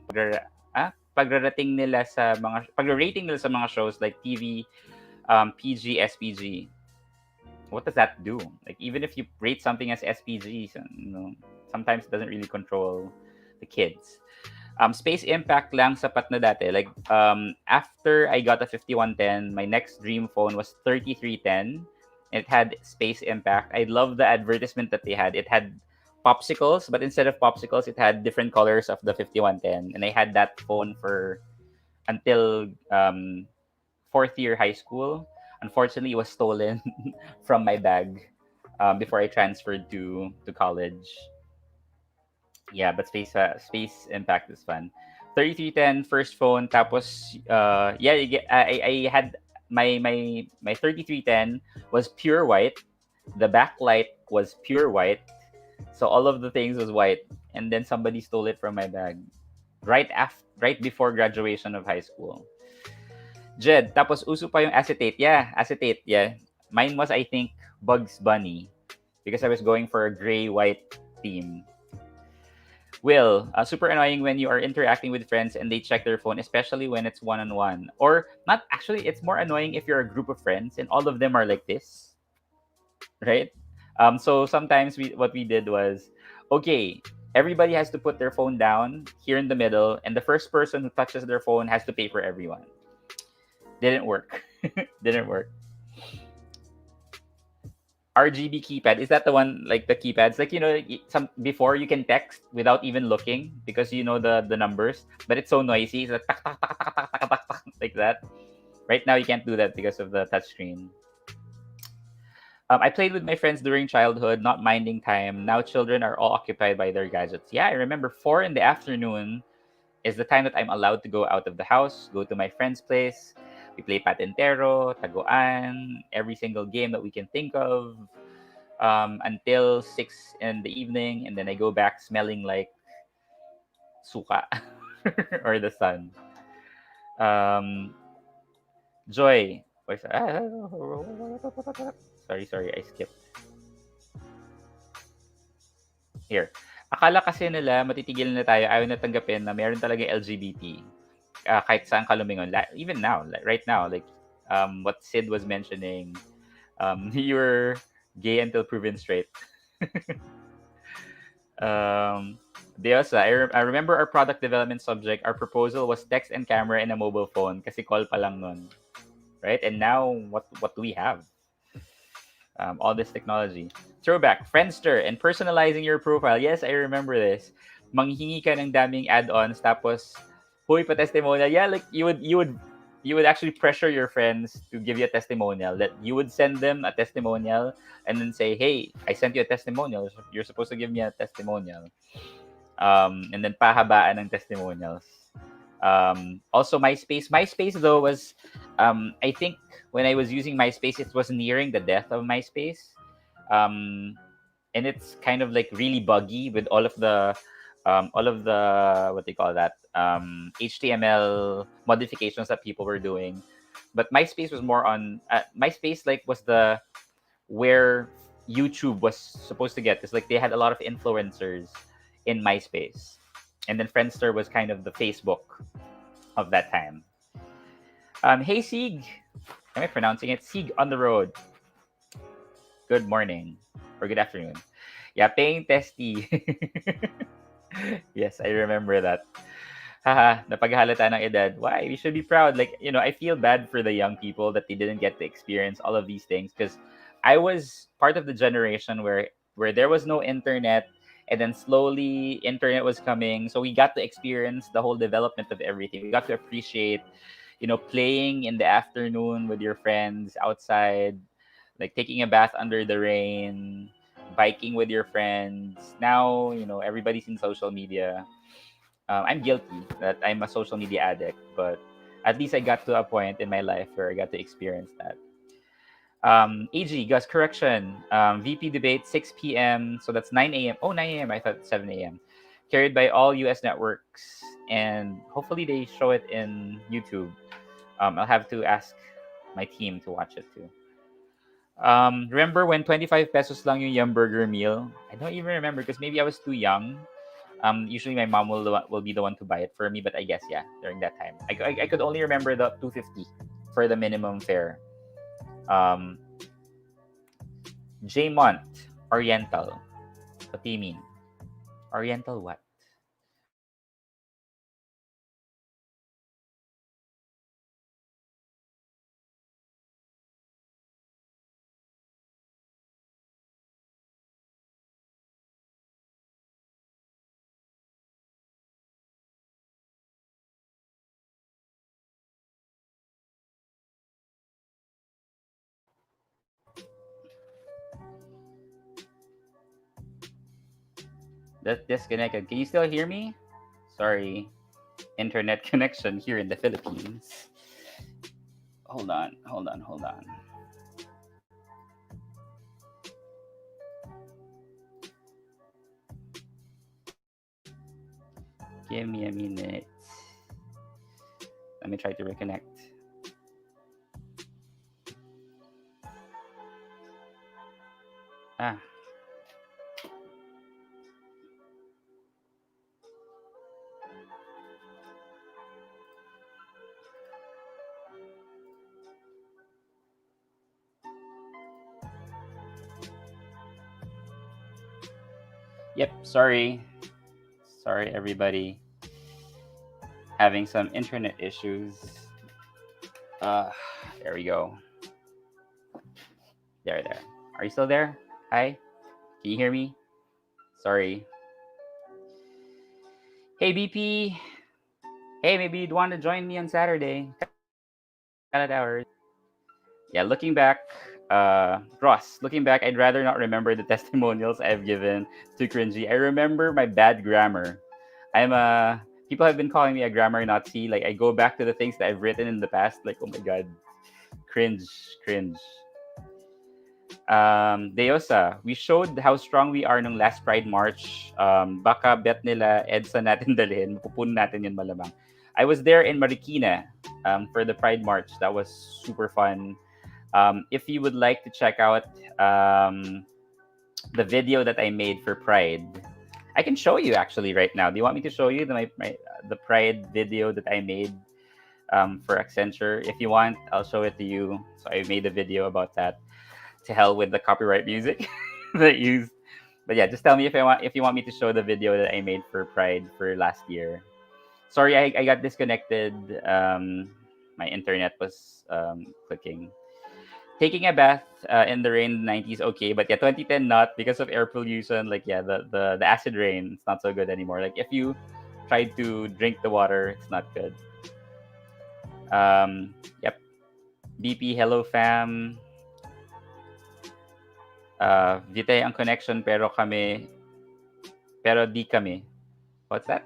pagrarating nila sa mga pagra-rating nila sa mga shows like TV, PG, SPG. What does that do? Like even if you rate something as SPG, so, sometimes it doesn't really control the kids. Space Impact lang sapat na dati. Like after I got a 5110, my next dream phone was 3310. It had Space Impact. I love the advertisement that they had. It had popsicles, but instead of popsicles, it had different colors of the 5110. And I had that phone for until fourth year high school. Unfortunately, it was stolen from my bag before I transferred to college. Yeah, but Space Impact is fun. 3310 first phone, tapos yeah, I had my 3310 was pure white. The backlight was pure white. So all of the things was white, and then somebody stole it from my bag right before graduation of high school. Jed, tapos uso pa yung acetate. Yeah, acetate, yeah. Mine was, I think, Bugs Bunny because I was going for a gray-white theme. Will, super annoying when you are interacting with friends and they check their phone, especially when it's one-on-one. Or not, actually, it's more annoying if you're a group of friends and all of them are like this, right? So sometimes what we did was, okay, everybody has to put their phone down here in the middle, and the first person who touches their phone has to pay for everyone. Didn't work. Didn't work. RGB keypad, is that the one, like the keypads, like some before you can text without even looking because you know the numbers, but it's so noisy. It's like tak, tak, tak, tak, tak, tak, tak, tak, like that. Right now you can't do that because of the touchscreen. I played with my friends during childhood, not minding time. Now children are all occupied by their gadgets. Yeah, I remember 4 in the afternoon is the time that I'm allowed to go out of the house, go to my friend's place. We play Patentero, Taguan, every single game that we can think of until 6 in the evening. And then I go back smelling like suka or the sun. Joy. Sorry, I skipped. Here. Akala kasi nila matitigil na tayo, ayaw na tanggapin na meron talaga LGBT. Kahit saan ka lumingon. Even now, right now, like what Sid was mentioning, you're gay until proven straight. Diosa, I remember our product development subject, our proposal was text and camera in a mobile phone kasi call pa lang nun. Right? And now, what do we have? All this technology. Throwback, Friendster, and personalizing your profile. Yes, I remember this. Manghingi ka ng daming add-ons, tapos, huy, pa-testimonial. Yeah, like, you would actually pressure your friends to give you a testimonial. That you would send them a testimonial and then say, hey, I sent you a testimonial. You're supposed to give me a testimonial. And then pahabaan ng testimonials. Also, MySpace, though, was, I think, when I was using MySpace, it was nearing the death of MySpace. And it's kind of like really buggy with all of the what they call that, HTML modifications that people were doing. But MySpace was more on MySpace, like, was the where YouTube was supposed to get. It's like they had a lot of influencers in MySpace, and then Friendster was kind of the Facebook of that time. Hey Sieg, am I pronouncing it? Sieg on the road. Good morning or good afternoon. Yeah, paying testy. Yes, I remember that. Haha, napaghalata ng edad. Why? We should be proud. Like, I feel bad for the young people that they didn't get to experience all of these things because I was part of the generation where there was no internet and then slowly internet was coming, so we got to experience the whole development of everything. We got to appreciate, playing in the afternoon with your friends outside, like taking a bath under the rain, biking with your friends. Now, everybody's in social media. I'm guilty that I'm a social media addict, but at least I got to a point in my life where I got to experience that. AG, Gus, correction. VP debate, 6 p.m. So that's 9 a.m. Oh, 9 a.m. I thought 7 a.m. Carried by all US networks. And hopefully they show it in YouTube. I'll have to ask my team to watch it too. Remember when 25 pesos lang yung Yum Burger meal? I don't even remember because maybe I was too young. Usually my mom will be the one to buy it for me, but I guess yeah, during that time, I could only remember the 250 for the minimum fare. Um, Jmont Oriental. What do you mean? Oriental what? That's disconnected. Can you still hear me? Sorry, internet connection here in the Philippines. Hold on. Give me a minute. Let me try to reconnect. Ah, yep. Sorry, everybody. Having some internet issues. Uh, there we go. There. Are you still there? Hi. Can you hear me? Sorry. Hey, BP. Hey, maybe you'd want to join me on Saturday. Canada hours. Yeah, looking back, Ross, looking back, I'd rather not remember the testimonials I've given. Too cringy. I remember my bad grammar. I'm a People have been calling me a grammar Nazi. Like I go back to the things that I've written in the past. Like, oh my god, cringe, cringe. Deosa, we showed how strong we are nung last Pride March. Baka bet nila EDSA natin dalhin. Mapupunin natin yun malamang. I was there in Marikina for the Pride March. That was super fun. If you would like to check out the video that I made for Pride, I can show you actually right now. Do you want me to show you the Pride video that I made for Accenture? If you want, I'll show it to you. So I made a video about that. To hell with the copyright music that used. But yeah, just tell me if you want me to show the video that I made for Pride for last year. Sorry, I got disconnected. My internet was clicking. Taking a bath in the rain in the 90s, okay, but yeah, 2010 not because of air pollution. Like yeah, the acid rain, it's not so good anymore. Like if you try to drink the water, it's not good. Yep. BP, hello fam. Vite ang connection pero di kami. What's that?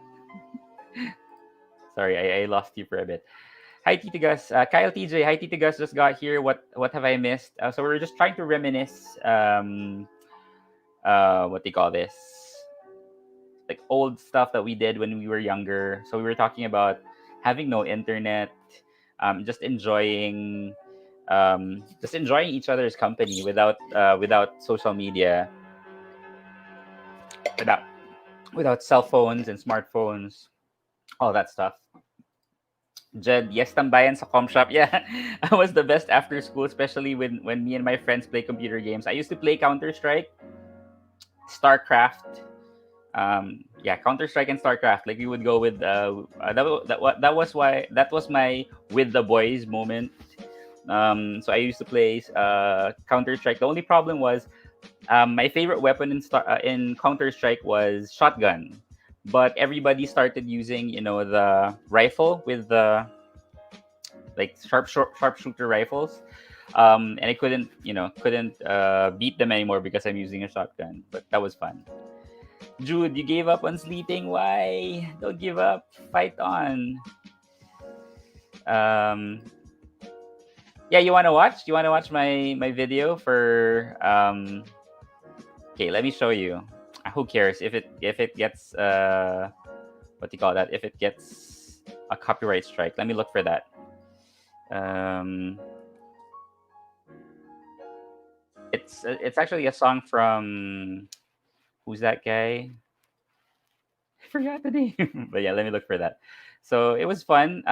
Sorry, I lost you for a bit. Hi, Tito Gus. Kyle TJ, hi, Tito Gus just got here. What have I missed? So we're just trying to reminisce, what do you call this? Like old stuff that we did when we were younger. So we were talking about having no internet, just enjoying each other's company without social media, without without cell phones and smartphones, all that stuff. Jed, yes, tambayan sa com shop. Yeah, I was the best after school, especially when me and my friends play computer games. I used to play Counter Strike, StarCraft. Yeah, Counter Strike and StarCraft. Like we would go with that was my with the boys moment. So I used to play Counter Strike. The only problem was My favorite weapon in Counter Strike was shotgun, but everybody started using the rifle with the like sharpshooter rifles. And I couldn't beat them anymore because I'm using a shotgun. But that was fun. Jude, you gave up on sleeping. Why? Don't give up. Fight on. Um, yeah, you wanna watch? You wanna watch my video for Okay, let me show you. Who cares if it gets what do you call that? If it gets a copyright strike, let me look for that. Um, it's actually a song from who's that guy? I forgot the name, but yeah, let me look for that. So it was fun.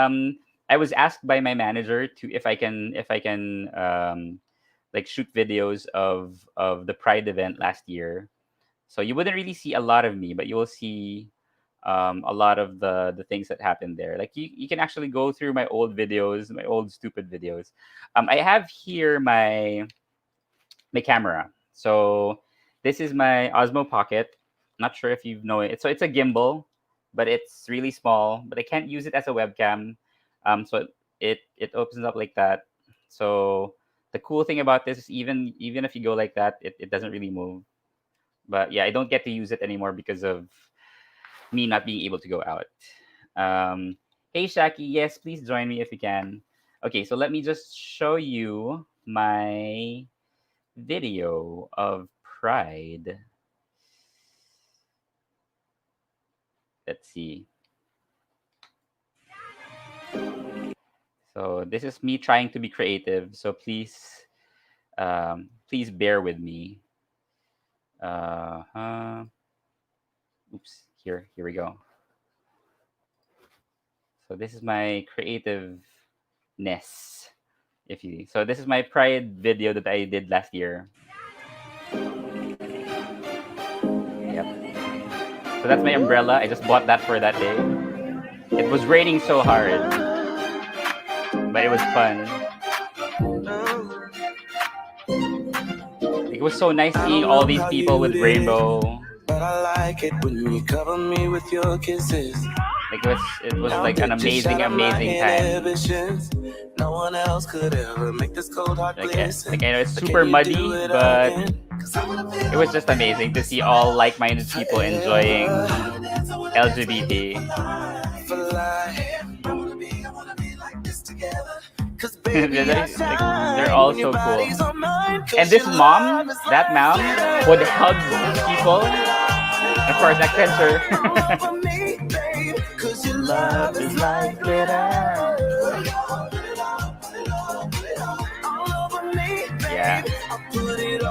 I was asked by my manager to if I can like shoot videos of the Pride event last year. So you wouldn't really see a lot of me, but you will see a lot of the things that happened there. Like you can actually go through my old videos, my old stupid videos. I have here my camera. So this is my Osmo Pocket. Not sure if you know it. So it's a gimbal, but it's really small. But I can't use it as a webcam. So it opens up like that. So the cool thing about this is even if you go like that, it doesn't really move. But yeah, I don't get to use it anymore because of me not being able to go out. Hey Shaki, yes, please join me if you can. Okay, so let me just show you my video of Pride. Let's see. So this is me trying to be creative. So please bear with me. Oops. Here we go. So this is my creativeness. So this is my Pride video that I did last year. Yep. So that's my umbrella. I just bought that for that day. It was raining so hard, but it was fun. It was so nice seeing all these people with rainbow. But I like it when you cover me with your kisses. Like it was like an amazing time. No one else could ever make this cold heart glisten. Like I know it's super muddy, but it was just amazing to see all like-minded people enjoying LGBT. They're all so cool. And this mom, that mom, would hug people. Of course, Accenture. Love is like glitter. Yeah.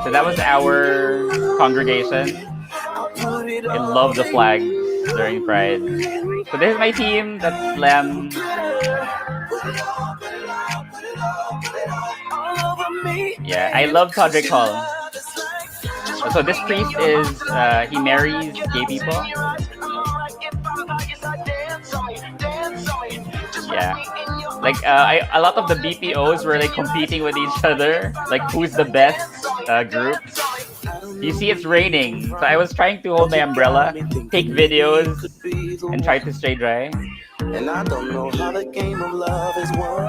So that was our congregation. I love the flag during Pride. So this is my team. That's Lem. Yeah, I love Todrick Hall. So this priest is he marries gay people. Yeah, like a lot of the BPOs were like competing with each other, like who's the best group. You see, it's raining, so I was trying to hold my umbrella, take videos, and try to stay dry. And I don't know how the game of love is won.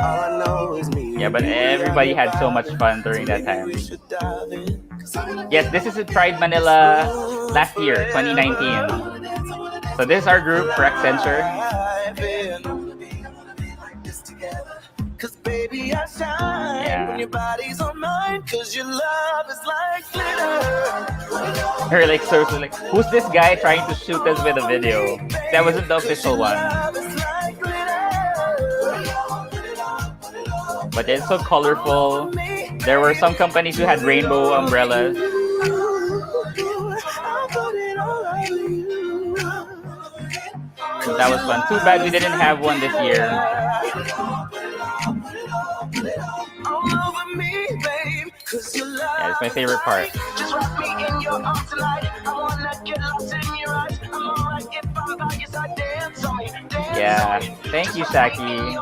All I know is me. Yeah, but everybody had so much fun during that time. Yes, this is Pride Manila last year, 2019. So this is our group for Accenture. Cause baby I shine when your body's on mine, cause your love is like glitter. Her like seriously like, who's this guy trying to shoot us with a video? That wasn't the official one. But it's so colorful. There were some companies who had rainbow umbrellas. So that was fun. Too bad we didn't have one this year. Yeah, it's my favorite part. Yeah, thank you, Shaki.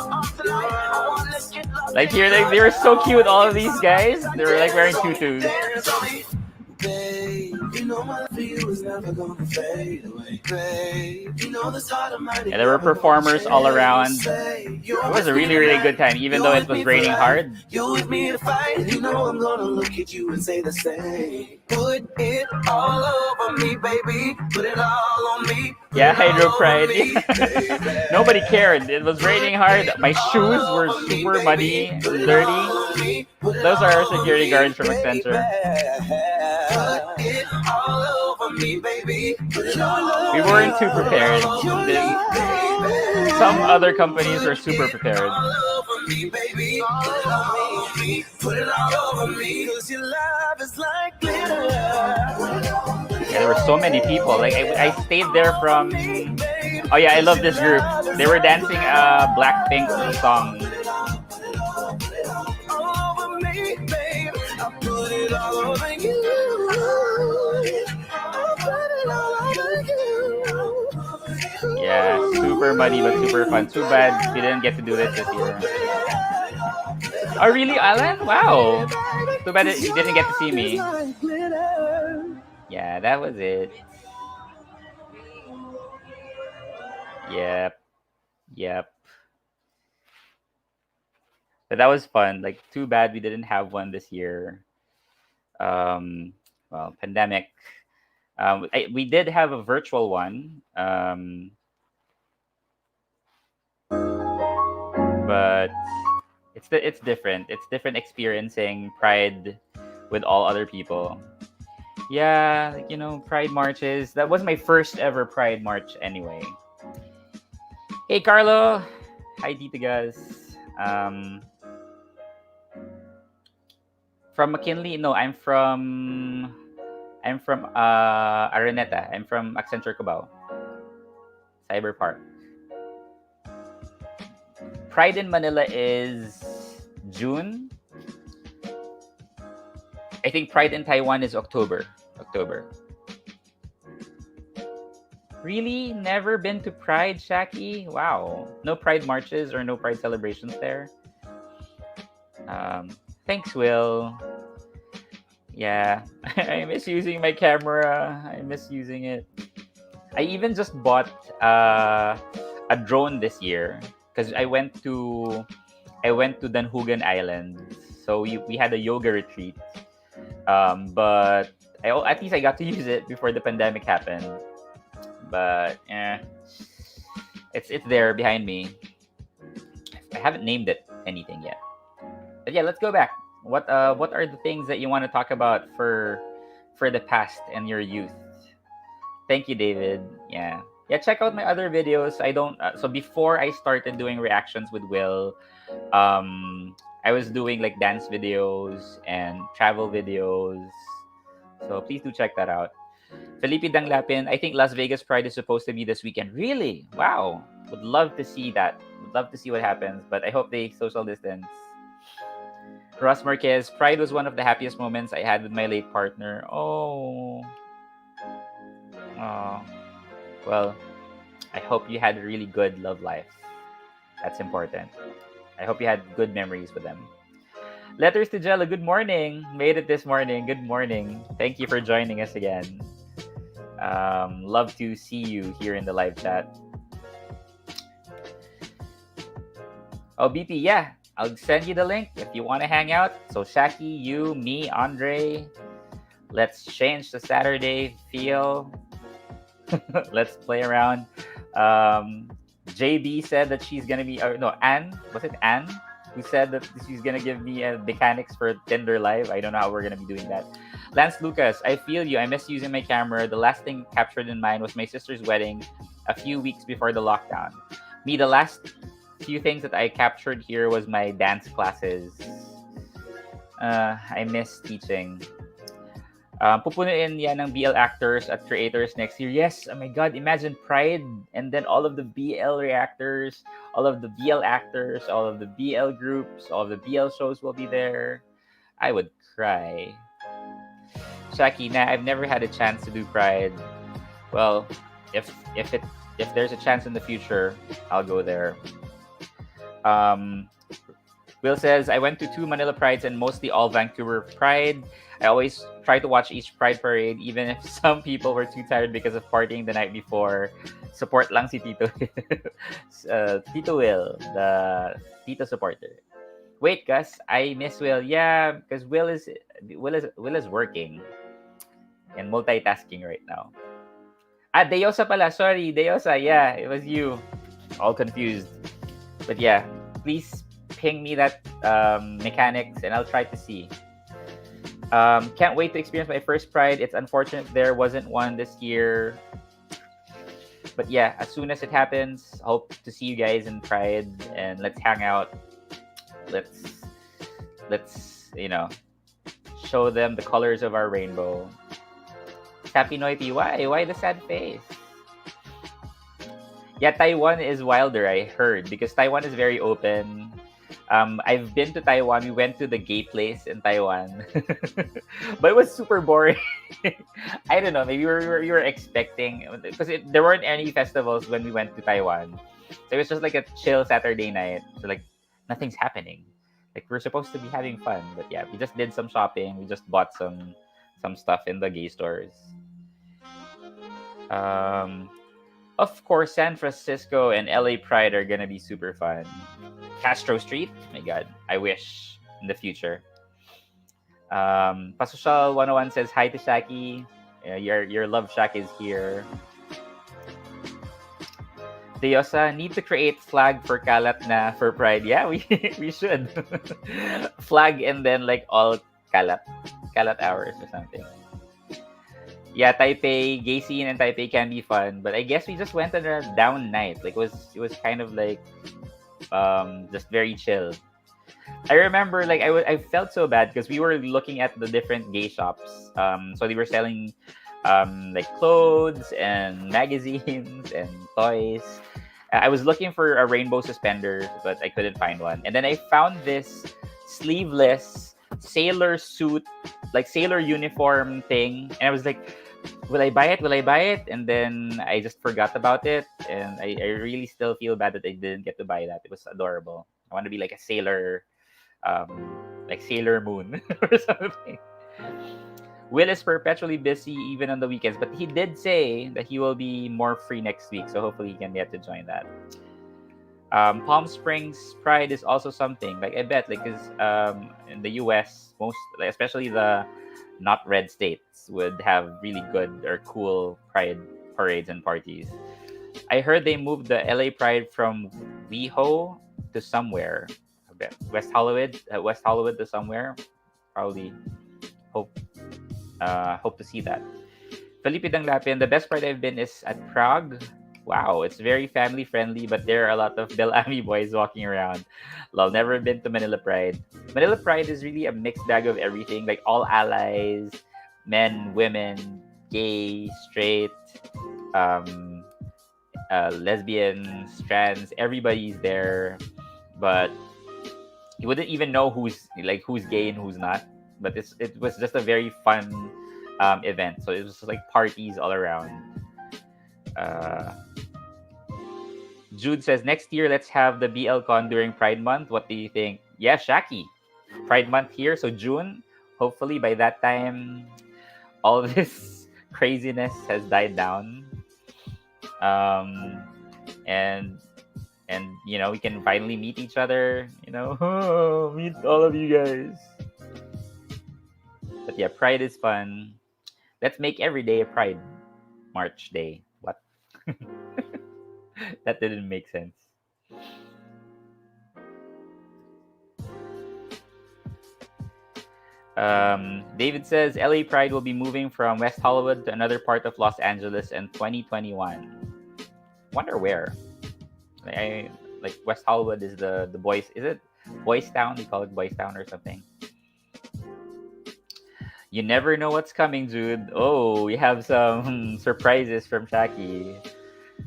Like here, they were so cute. All of these guys, they were like wearing tutus. Yeah, there were performers all around. It was a really, really good time, even though it was raining hard. You with me to fight, I'm gonna look at you and say the same. Put it all over me, baby. Put it all on me. Yeah, Hydro Pride. Nobody cared. It was raining hard. My shoes were super muddy and dirty. Those are our security guards from Accenture. We weren't too prepared. Some other companies were super prepared. Yeah, there were so many people. Like I stayed there from. Oh yeah, I love this group. They were dancing a Blackpink song. Yeah, super muddy but super fun. Too bad we didn't get to do this year. Oh really, Alan? Wow. Too bad you didn't get to see me. Yeah, that was it. Yep. But that was fun. Like, too bad we didn't have one this year. Well, pandemic. We did have a virtual one. But it's different. It's different experiencing Pride with all other people. Yeah, like, Pride marches. That was my first ever Pride march anyway. Hey, Carlo. Hi, Titigas. From McKinley? No, I'm from Araneta. I'm from Accenture Cubao. Cyber Park. Pride in Manila is June. I think Pride in Taiwan is October. Really? Never been to Pride, Shaki? Wow. No Pride marches or no Pride celebrations there? Thanks, Will. Yeah. I miss using my camera. I miss using it. I even just bought a drone this year because I went to Danhugan Island. So we had a yoga retreat. But at least I got to use it before the pandemic happened. But it's there behind me. I haven't named it anything yet. But yeah, let's go back. What are the things that you want to talk about for the past and your youth? Thank you, David. Yeah, check out my other videos. I don't so before I started doing reactions with Will, I was doing like dance videos and travel videos. So please do check that out. Felipe Danglapin, I think Las Vegas Pride is supposed to be this weekend. Really? Wow. Would love to see that. Would love to see what happens, but I hope they social distance. Ross Marquez, Pride was one of the happiest moments I had with my late partner. Oh. Well, I hope you had a really good love life. That's important. I hope you had good memories with them. Letters to Jella, good morning. Made it this morning. Good morning. Thank you for joining us again. Love to see you here in the live chat. Oh, BP, yeah. I'll send you the link if you want to hang out. So Shaki, you, me, Andre. Let's change the Saturday feel. Let's play around. JB said that she's gonna be Anne, was it Anne who said that she's gonna give me mechanics for Tinder Live? I don't know how we're gonna be doing that. Lance Lucas, I feel you. I miss using my camera. The last thing captured in mine was my sister's wedding a few weeks before the lockdown. Me, the last few things that I captured here was my dance classes. I miss teaching. Pupunuin yan ng BL actors at creators next year. Yes, oh my God, imagine Pride and then all of the BL reactors, all of the BL actors, all of the BL groups, all of the BL shows will be there. I would cry. Shaki, I've never had a chance to do Pride. Well, if there's a chance in the future, I'll go there. Will says, I went to 2 Manila Prides and mostly all Vancouver Pride. I always try to watch each Pride parade, even if some people were too tired because of partying the night before. Support lang si Tito. Tito Will, the Tito supporter. Wait, Gus, I miss Will. Yeah, because Will is working and multitasking right now. Ah, Deosa pala. Sorry, Deosa. Yeah, it was you. All confused. But yeah, please ping me that mechanics and I'll try to see. Can't wait to experience my first Pride. It's unfortunate there wasn't one this year. But yeah, as soon as it happens, hope to see you guys in Pride and let's hang out. Let's show them the colors of our rainbow. Happy Noity, why? Why the sad face? Yeah, Taiwan is wilder, I heard, because Taiwan is very open. I've been to Taiwan. We went to the gay place in Taiwan, but it was super boring. I don't know. Maybe we were expecting because there weren't any festivals when we went to Taiwan, so it was just like a chill Saturday night. So like nothing's happening. Like we're supposed to be having fun, but yeah, we just did some shopping. We just bought some stuff in the gay stores. Um, of course, San Francisco and LA Pride are gonna be super fun. Castro Street, my God, I wish in the future. Pasocial 101 says hi to Shaki. Your love shack is here. Deosa, need to create flag for kalat na for Pride. Yeah, we we should. Flag and then like all kalat hours or something. Yeah, Taipei, gay scene and Taipei can be fun, but I guess we just went on a down night. Like it was kind of like just very chill. I remember like I felt so bad because we were looking at the different gay shops. So they were selling like clothes and magazines and toys. I was looking for a rainbow suspender, but I couldn't find one. And then I found this sleeveless sailor suit, like sailor uniform thing, and I was like, will I buy it? Will I buy it? And then I just forgot about it, and I really still feel bad that I didn't get to buy that. It was adorable. I want to be like a sailor, like Sailor Moon or something. Will is perpetually busy even on the weekends, but he did say that he will be more free next week, so hopefully he can get to join that. Palm Springs Pride is also something. Like I bet, like, cause in the U.S., most, like, especially the not red states, would have really good or cool Pride parades and parties. I heard they moved the LA Pride from WeHo to somewhere. I bet West Hollywood to somewhere. Probably hope hope to see that. Felipe Danglapian, the best part I've been is at Prague. Wow, it's very family friendly, but there are a lot of Del Ami boys walking around. Lol, never been to Manila Pride. Manila Pride is really a mixed bag of everything, like all allies, men, women, gay, straight, um, lesbians, trans, everybody's there. But you wouldn't even know who's gay and who's not. But it was just a very fun event. So it was just like parties all around. Uh, Jude says next year let's have the BLCon during Pride Month. What do you think? Yeah, Shaki. Pride Month here, so June. Hopefully by that time, all this craziness has died down, um, and we can finally meet each other. Meet all of you guys. But yeah, Pride is fun. Let's make every day a Pride March day. What? That didn't make sense. David says LA Pride will be moving from West Hollywood to another part of Los Angeles in 2021. Wonder where? Like West Hollywood is the boys. Is it Boys Town? They call it Boys Town or something. You never know what's coming, Jude. Oh, we have some surprises from Shaki.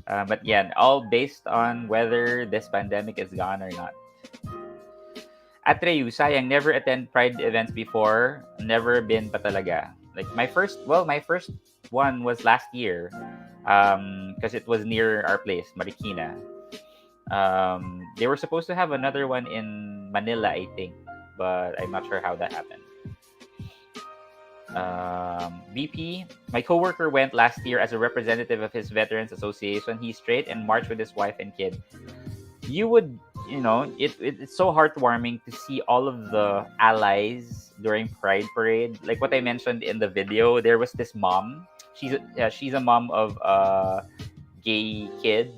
But yeah, all based on whether this pandemic is gone or not. Atreyu, sayang, never attend Pride events before. Never been pa talaga. Like my first one was last year. Because it was near our place, Marikina. They were supposed to have another one in Manila, I think, but I'm not sure how that happened. BP, my coworker went last year as a representative of his Veterans Association. He's straight and marched with his wife and kid. You would, it's so heartwarming to see all of the allies during Pride Parade. Like what I mentioned in the video, there was this mom. She's a mom of a gay kid,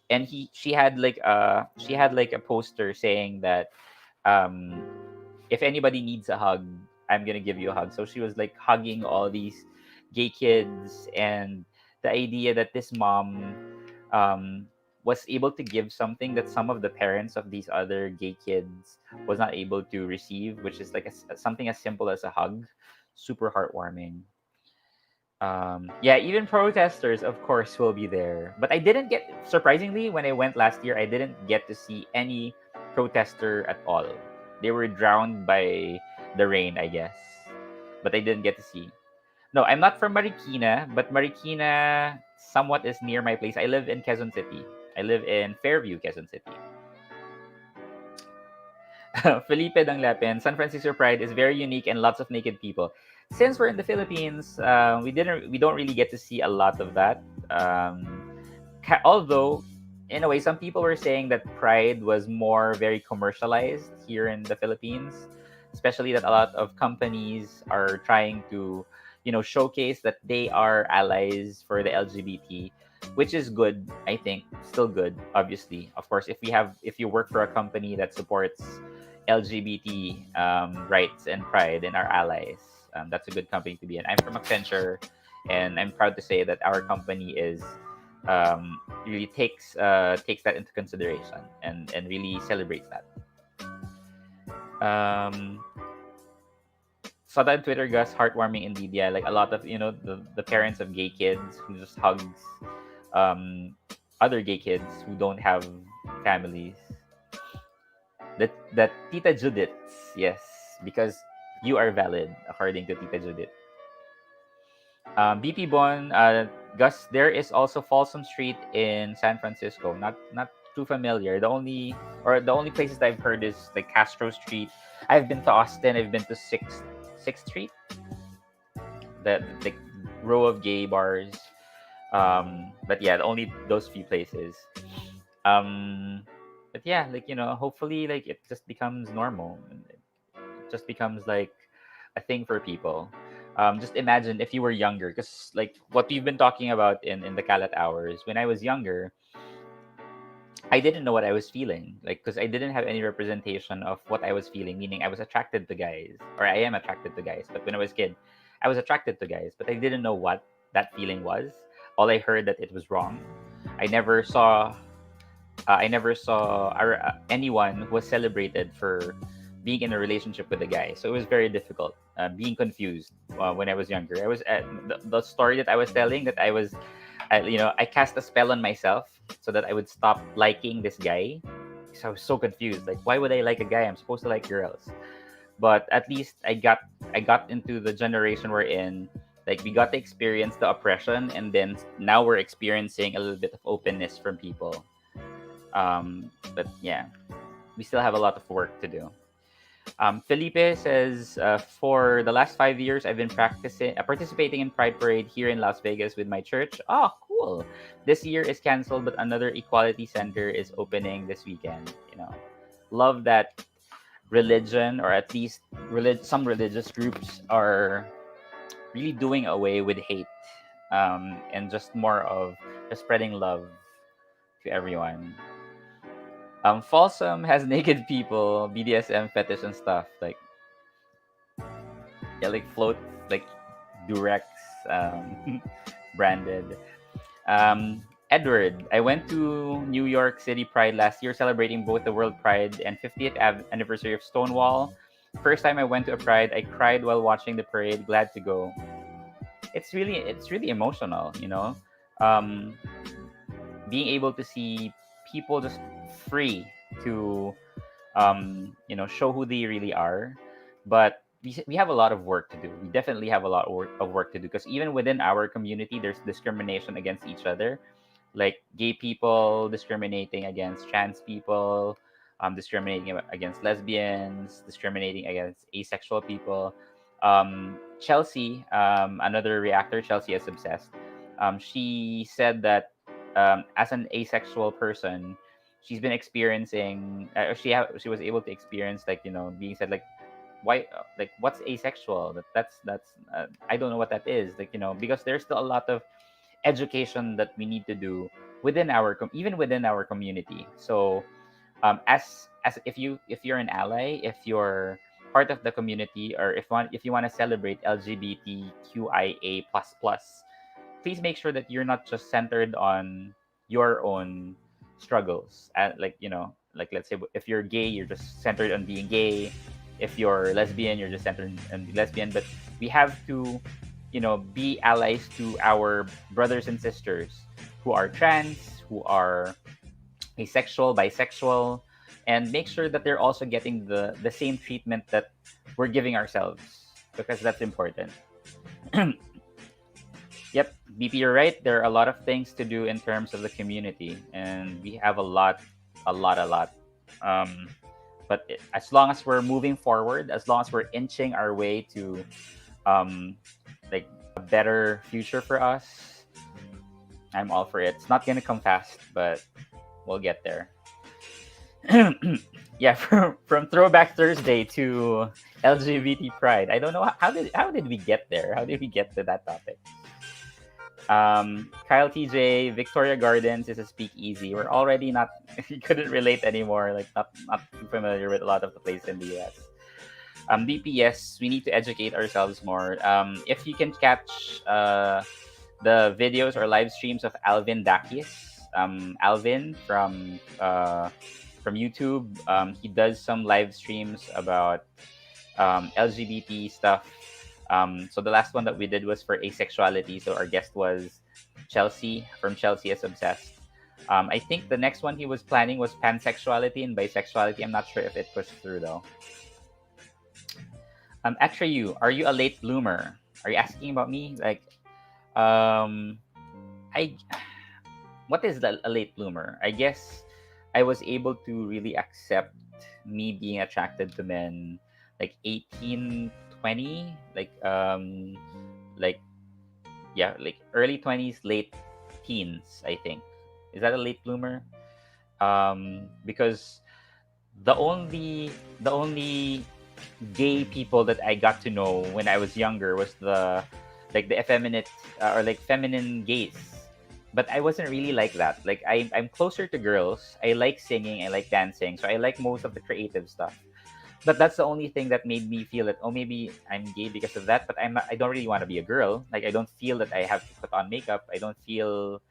and she had like a poster saying that um if anybody needs a hug, I'm gonna give you a hug. So she was like hugging all these gay kids, and the idea that this mom um, was able to give something that some of the parents of these other gay kids was not able to receive, which is like something as simple as a hug, super heartwarming. Yeah, even protesters, of course, will be there. But I didn't get, surprisingly, when I went last year, I didn't get to see any protester at all. They were drowned by the rain, I guess. But I didn't get to see. No, I'm not from Marikina, but Marikina somewhat is near my place. I live in Quezon City. I live in Fairview, Quezon City. Felipe Danglapin, San Francisco Pride is very unique and lots of naked people. Since we're in the Philippines, we don't really get to see a lot of that. Although, in a way, some people were saying that Pride was more very commercialized here in the Philippines, especially that a lot of companies are trying to, showcase that they are allies for the LGBT, which is good. I think still good. Obviously, of course, if you work for a company that supports LGBT rights and pride and our allies. That's a good company to be in. I'm from Accenture, and I'm proud to say that our company is really takes that into consideration and really celebrates that. Um, saw that on Twitter, Gus. Heartwarming indeed. Yeah, like a lot of the parents of gay kids who just hugs um, other gay kids who don't have families. That Tita Judith, yes, because you are valid according to Tita Judith. BP Bon, Gus, there is also Folsom Street in San Francisco. Not too familiar. The only places that I've heard is like Castro Street. I've been to Austin. I've been to Sixth Street, the row of gay bars. But yeah, only those few places. Um, but yeah, like hopefully, like it just becomes normal. And it just becomes like a thing for people. Just imagine if you were younger, because like what we've been talking about in the Kalat hours. When I was younger, I didn't know what I was feeling, like because I didn't have any representation of what I was feeling. Meaning, I was attracted to guys, or I am attracted to guys. But when I was a kid, I was attracted to guys, but I didn't know what that feeling was. All I heard that it was wrong. I never saw anyone who was celebrated for being in a relationship with a guy. So it was very difficult, being confused when I was younger. I was the story that I was telling that I cast a spell on myself so that I would stop liking this guy. Because I was so confused. Like, why would I like a guy? I'm supposed to like girls. But at least I got into the generation we're in. Like we got to experience the oppression, and then now we're experiencing a little bit of openness from people. But yeah, we still have a lot of work to do. Felipe says, for the last 5 years, I've been participating in Pride Parade here in Las Vegas with my church. Oh, cool! This year is canceled, but another equality center is opening this weekend. Love that religion, or at least some religious groups are really doing away with hate, and just more of just spreading love to everyone. Folsom has naked people, BDSM fetish and stuff. Like yeah, like float, like Durex, branded. Edward, I went to New York City Pride last year, celebrating both the World Pride and 50th anniversary of Stonewall. First time I went to a Pride, I cried while watching the parade. Glad to go. It's really emotional. Um, Being able to see people just free to show who they really are. But we have a lot of work to do. We definitely have a lot of work to do, because even within our community there's discrimination against each other. like gay people discriminating against trans people, discriminating against lesbians, discriminating against asexual people. Chelsea, another reactor, Chelsea is obsessed. She said that as an asexual person, she's been experiencing, she was able to experience, like, being said, like, why, like, what's asexual? That's I don't know what that is, like, because there's still a lot of education that we need to do within our even within our community. So as if you're an ally, if you're part of the community, or if you want to celebrate LGBTQIA plus plus, please make sure that you're not just centered on your own struggles. Like, like, let's say if you're gay, you're just centered on being gay. If you're lesbian, you're just centered on being lesbian. But we have to, be allies to our brothers and sisters who are trans, who are asexual, bisexual, and make sure that they're also getting the same treatment that we're giving ourselves, because that's important. Yep, BP, you're right. There are a lot of things to do in terms of the community, and we have a lot, a lot, a lot. Um, but as long as we're moving forward, as long as we're inching our way to, um, like, a better future for us, I'm all for it. It's not gonna come fast, but we'll get there. Yeah, from Throwback Thursday to LGBT Pride. I don't know how did we get there? How did we get to that topic? Kyle TJ, Victoria Gardens is a speakeasy. We're already not, you couldn't relate anymore, like, not familiar with a lot of the places in the US. DPS, we need to educate ourselves more. If you can catch the videos or live streams of Alvin Dakis, Alvin from YouTube, he does some live streams about LGBT stuff. So the last one that we did was for asexuality. So our guest was Chelsea from Chelsea is Obsessed. I think the next one he was planning was pansexuality and bisexuality. I'm not sure if it pushed through though. Actually, are you a late bloomer? Are you asking about me? Like, um, I what is a late bloomer? I guess I was able to really accept me being attracted to men like 18, 20, like, yeah, like early 20s, late teens, I think. Is that a late bloomer? Because the only gay people that I got to know when I was younger was the effeminate, or like feminine gays. But I wasn't really like that. Like, I'm closer to girls. I like singing. I like dancing. So I like most of the creative stuff. But that's the only thing that made me feel that, oh, maybe I'm gay because of that. But I don't really want to be a girl. Like, I don't feel that I have to put on makeup. I don't feel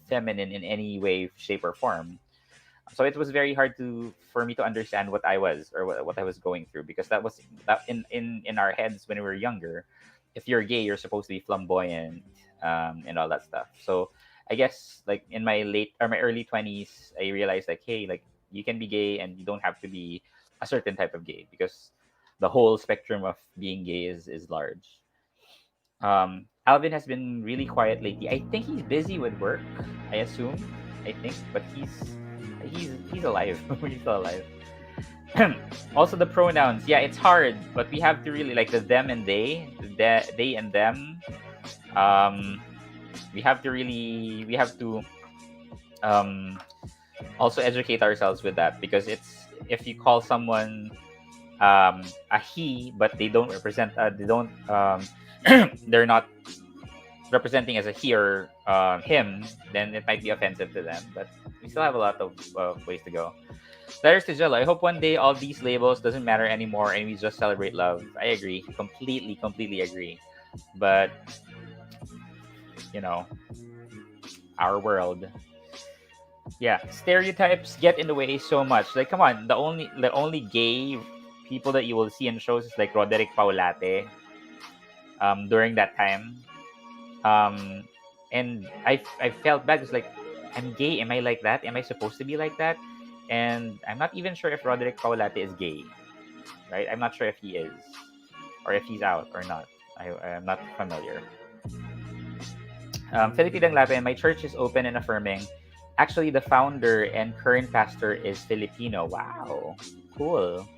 feminine in any way, shape, or form. So it was very hard for me to understand what I was, or what I was going through, because that in our heads when we were younger, if you're gay, you're supposed to be flamboyant, and all that stuff. So I guess, like, in my late or my early 20s, I realized, like, hey, like, you can be gay and you don't have to be a certain type of gay, because the whole spectrum of being gay is large. Alvin has been really quiet lately. I think he's busy with work. I assume. I think, but he's alive. He's still alive. Also, the pronouns. Yeah, it's hard, but we have to really, like, the them and they and them. Um, we have to um also educate ourselves with that, because it's if you call someone a he, but they don't represent, they don't they're not representing as a he or him, then it might be offensive to them. But we still have a lot of ways to go. Letters to Jello. I hope one day all these labels doesn't matter anymore and we just celebrate love. I agree, completely agree. But you know, our world, yeah, stereotypes get in the way so much. Like, come on, the only gay people that you will see in shows is like Roderick Paulate. During that time, um and I felt bad. It's like, I'm gay, am I like that? Am I supposed to be like that? And I'm not even sure if Roderick Paulate is gay, right? I'm not sure if he is, or if he's out or not. I'm not familiar. Filipinang Lape, my church is open and affirming. Actually, the founder and current pastor is Filipino. Wow, cool.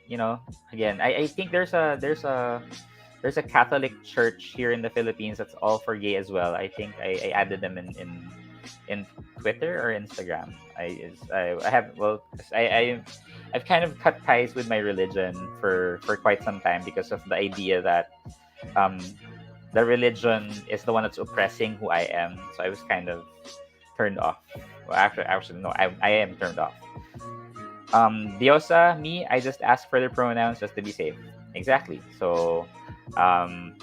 You know, again, I think there's a Catholic church here in the Philippines that's all for gay as well. I think I added them in Twitter or Instagram. I have, well, 'cause I've kind of cut ties with my religion for quite some time because of the idea that um the religion is the one that's oppressing who I am. So I was kind of turned off. Well, actually, no, I am turned off. Diosa, me, I just ask for the pronouns just to be safe. Exactly. So, um,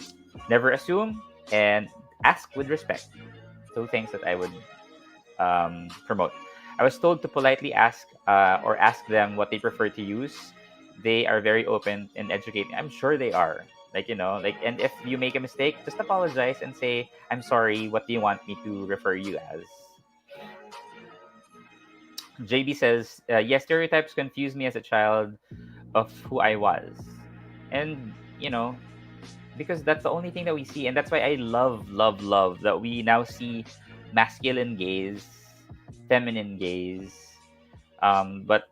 never assume and ask with respect. Two things that I would promote. I was told to politely ask or ask them what they prefer to use. They are very open and educating. I'm sure they are. And if you make a mistake, just apologize and say, I'm sorry, what do you want me to refer you as? JB says, yes, stereotypes confused me as a child of who I was. And, because that's the only thing that we see. And that's why I love, love, love that we now see masculine gaze, feminine gaze. But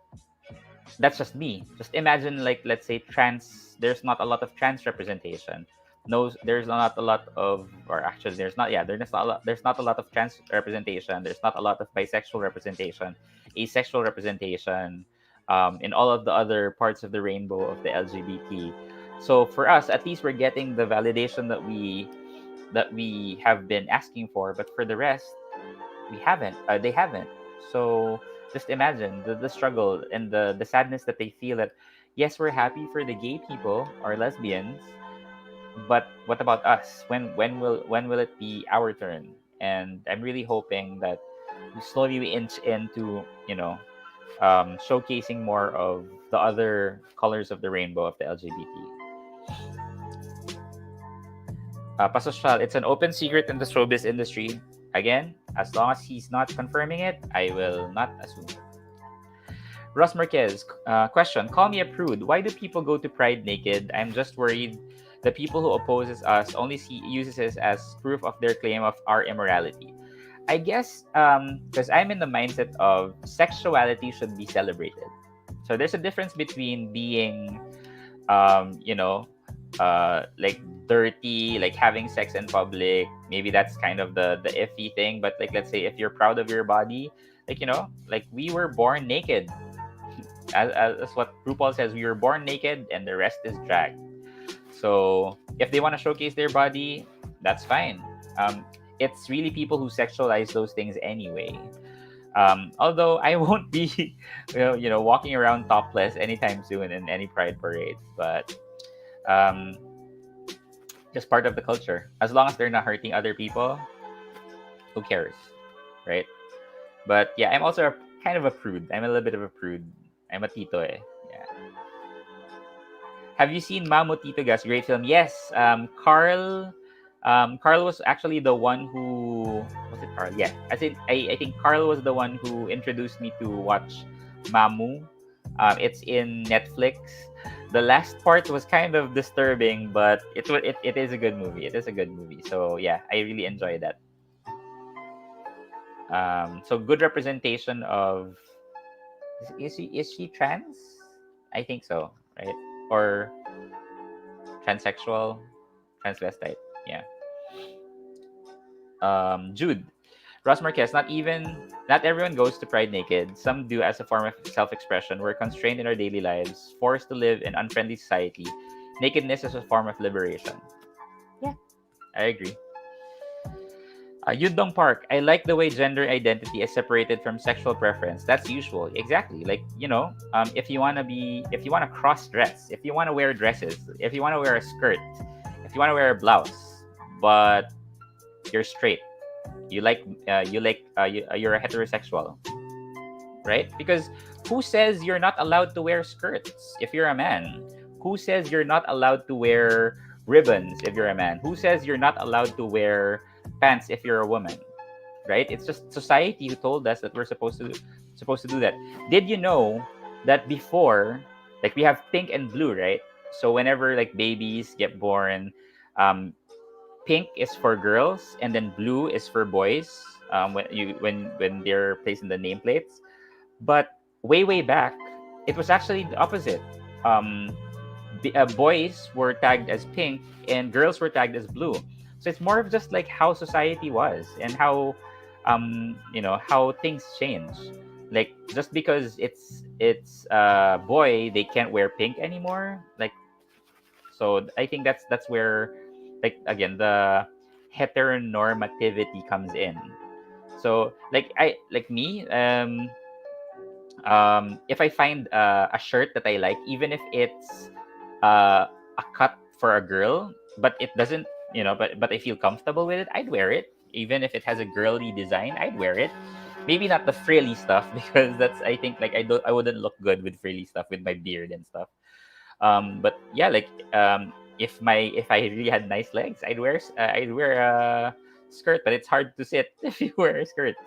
that's just me. Just imagine, like, let's say trans, there's not a lot of trans representation. No, there's not a lot of, or actually, there's not a lot of trans representation. There's not a lot of bisexual representation, asexual representation, in all of the other parts of the rainbow of the LGBT. So for us, at least we're getting the validation that we have been asking for. But for the rest, we haven't. They haven't. So just imagine the struggle and the sadness that they feel that yes, we're happy for the gay people or lesbians, but what about us? When will it be our turn? And I'm really hoping that we slowly inch into showcasing more of the other colors of the rainbow of the LGBT. Pasosal, it's an open secret in the showbiz industry. Again, as long as he's not confirming it, I will not assume. Ross Marquez, question: call me a prude. Why do people go to Pride naked? I'm just worried the people who opposes us only uses it as proof of their claim of our immorality. I guess because I'm in the mindset of sexuality should be celebrated. So there's a difference between being, like dirty, like having sex in public. Maybe that's kind of the iffy thing. But like, let's say if you're proud of your body, like we were born naked. As what RuPaul says, we were born naked and the rest is drag. So if they want to showcase their body, that's fine. It's really people who sexualize those things anyway. Although I won't be, walking around topless anytime soon in any pride parades, but just part of the culture. As long as they're not hurting other people, who cares, right? But yeah, I'm also kind of a prude. I'm a little bit of a prude. I'm a tito, eh. Yeah. Have you seen Mamo Tito Gas? Great film. Yes. Carl. Carl was actually the one who was it. Carl? Yeah. I think Carl was the one who introduced me to watch Mamu. It's in Netflix. The last part was kind of disturbing, but it is a good movie. It is a good movie. So yeah, I really enjoy that. So good representation of is she trans? I think so, right? Or transsexual, transvestite. Yeah. Jude, Ross Marquez. Not everyone goes to Pride naked. Some do as a form of self-expression. We're constrained in our daily lives, forced to live in unfriendly society. Nakedness is a form of liberation. Yeah, I agree. Yudong Park. I like the way gender identity is separated from sexual preference. That's usual. Exactly. Like, if you wanna cross dress, if you wanna wear dresses, if you wanna wear a skirt, if you wanna wear a blouse, but you're straight, you're a heterosexual, right? Because who says you're not allowed to wear skirts if you're a man? Who says you're not allowed to wear ribbons if you're a man? Who says you're not allowed to wear pants if you're a woman? Right? It's just society who told us that we're supposed to do that. Did you know that before, like, we have pink and blue, right? So whenever like babies get born, um, pink is for girls and then blue is for boys. When they're placing the nameplates, but way back, it was actually the opposite. Um, Boys were tagged as pink and girls were tagged as blue. So it's more of just like how society was and how how things change. Like just because it's boy, they can't wear pink anymore. Like so I think that's where like again the heteronormativity comes in. So like I like me if I find a shirt that I like, even if it's a cut for a girl, but it doesn't, but I feel comfortable with it, I'd wear it. Even if it has a girly design, I'd wear it. Maybe not the frilly stuff because that's I think like I wouldn't look good with frilly stuff with my beard and stuff. But yeah, like if I really had nice legs, I'd wear a skirt, but it's hard to sit if you wear skirts.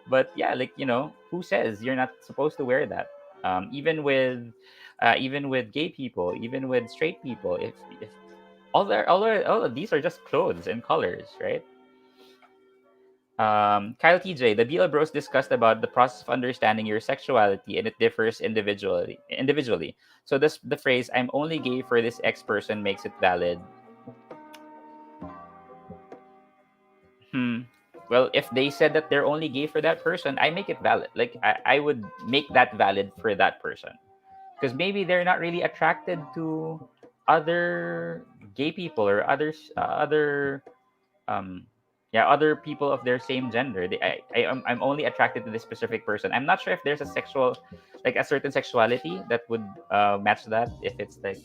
But yeah, like who says you're not supposed to wear that? Even with gay people, even with straight people, if all of these are just clothes and colors, right? Kyle TJ, the BL Bros discussed about the process of understanding your sexuality, and it differs individually. So this the phrase "I'm only gay for this X person" makes it valid. Hmm. Well, if they said that they're only gay for that person, I make it valid. Like I would make that valid for that person. Because maybe they're not really attracted to other gay people or other um other people of their same gender. I'm only attracted to this specific person. I'm not sure if there's a sexual, like a certain sexuality that would match that, if it's like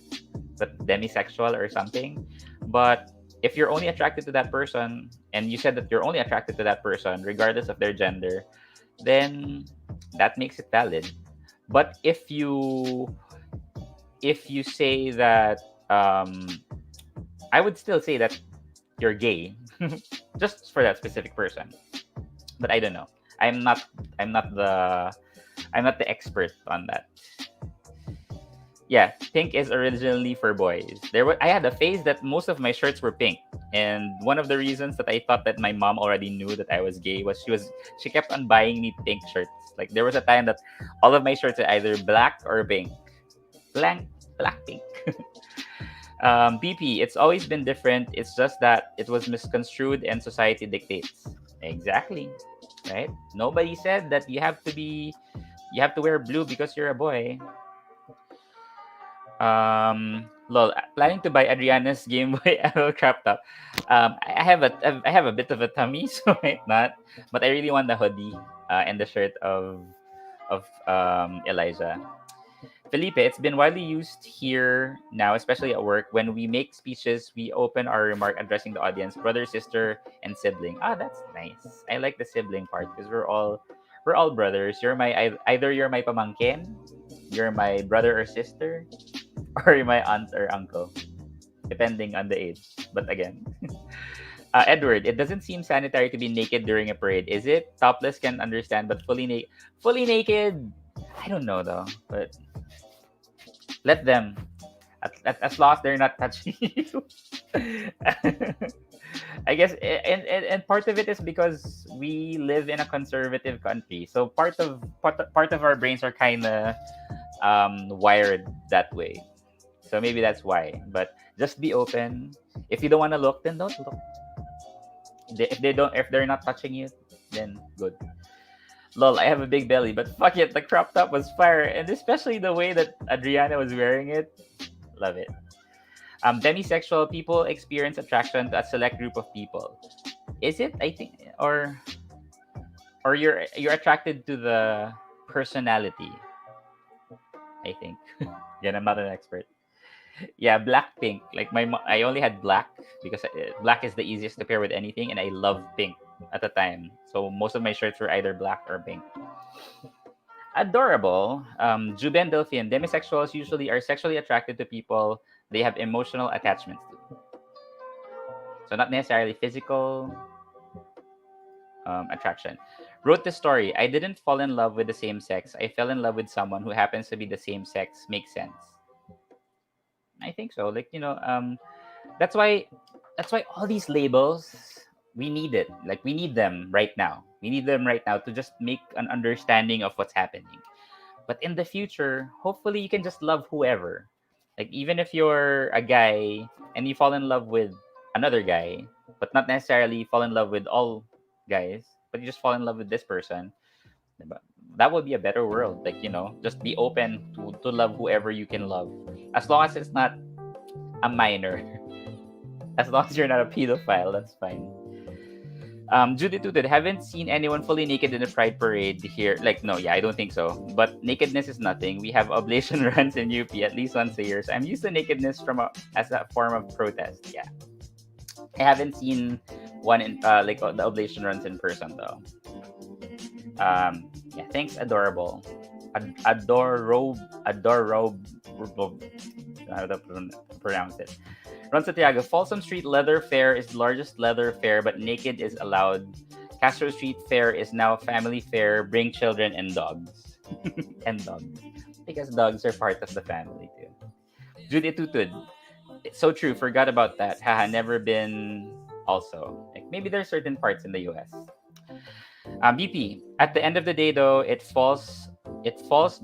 but demisexual or something. But if you're only attracted to that person and you said that you're only attracted to that person regardless of their gender, then that makes it valid. But if you say that, um I would still say that you're gay just for that specific person. But I don't know. I'm not the I'm not the expert on that. Yeah, pink is originally for boys. I had a phase that most of my shirts were pink. And one of the reasons that I thought that my mom already knew that I was gay was she kept on buying me pink shirts. Like there was a time that all of my shirts are either black or pink. Blank black pink. BP, it's always been different. It's just that it was misconstrued and society dictates. Exactly. Right? Nobody said that you have to wear blue because you're a boy. Lol, planning to buy Adriana's Game Boy Advance crop top. I have a bit of a tummy, so might not. But I really want the hoodie and the shirt of Elijah. Felipe, it's been widely used here now, especially at work. When we make speeches, we open our remark addressing the audience, brother, sister, and sibling. Ah, that's nice. I like the sibling part because we're all brothers. Either you're my pamangkin, you're my brother or sister, or you're my aunt or uncle, depending on the age. But again, Edward, it doesn't seem sanitary to be naked during a parade, is it? Topless can understand, but fully naked, I don't know though. But let them. As long as they're not touching you. I guess, and part of it is because we live in a conservative country, so part of our brains are kind of wired that way. So maybe that's why. But just be open. If you don't want to look, then don't look. If they're not touching you, then good. Lol, I have a big belly, but fuck it, the crop top was fire, and especially the way that Adriana was wearing it. Love it. Demisexual people experience attraction to a select group of people. Is it? I think, or you're attracted to the personality. I think. Again, I'm not an expert. Yeah, black pink. Like I only had black because black is the easiest to pair with anything, and I love pink at the time. So most of my shirts were either black or pink. Adorable. Juben Delphin. Demisexuals usually are sexually attracted to people they have emotional attachments to. So not necessarily physical attraction. Wrote the story. I didn't fall in love with the same sex. I fell in love with someone who happens to be the same sex. Makes sense. I think so. Like that's why That's why all these labels, we need it. Like we need them right now. We need them right now to just make an understanding of what's happening. But in the future, hopefully you can just love whoever. Like even if you're a guy and you fall in love with another guy, but not necessarily fall in love with all guys, but you just fall in love with this person, diba? That would be a better world. Like, just be open to love whoever you can love. As long as it's not a minor. As long as you're not a pedophile, that's fine. Judy Tuted, haven't seen anyone fully naked in a pride parade here. Like, no, yeah, I don't think so. But nakedness is nothing. We have oblation runs in UP at least once a year. So I'm used to nakedness as a form of protest. Yeah, I haven't seen one in the oblation runs in person though. Yeah, thanks, adorable. Adorable. How to pronounce it. Ron Santiago, Folsom Street Leather Fair is the largest leather fair, but naked is allowed. Castro Street Fair is now family fair. Bring children and dogs. And dogs. Because dogs are part of the family too. Judy Tutud. It's so true. Forgot about that. Haha, never been also. Like maybe there's certain parts in the US. BP. At the end of the day, though, it falls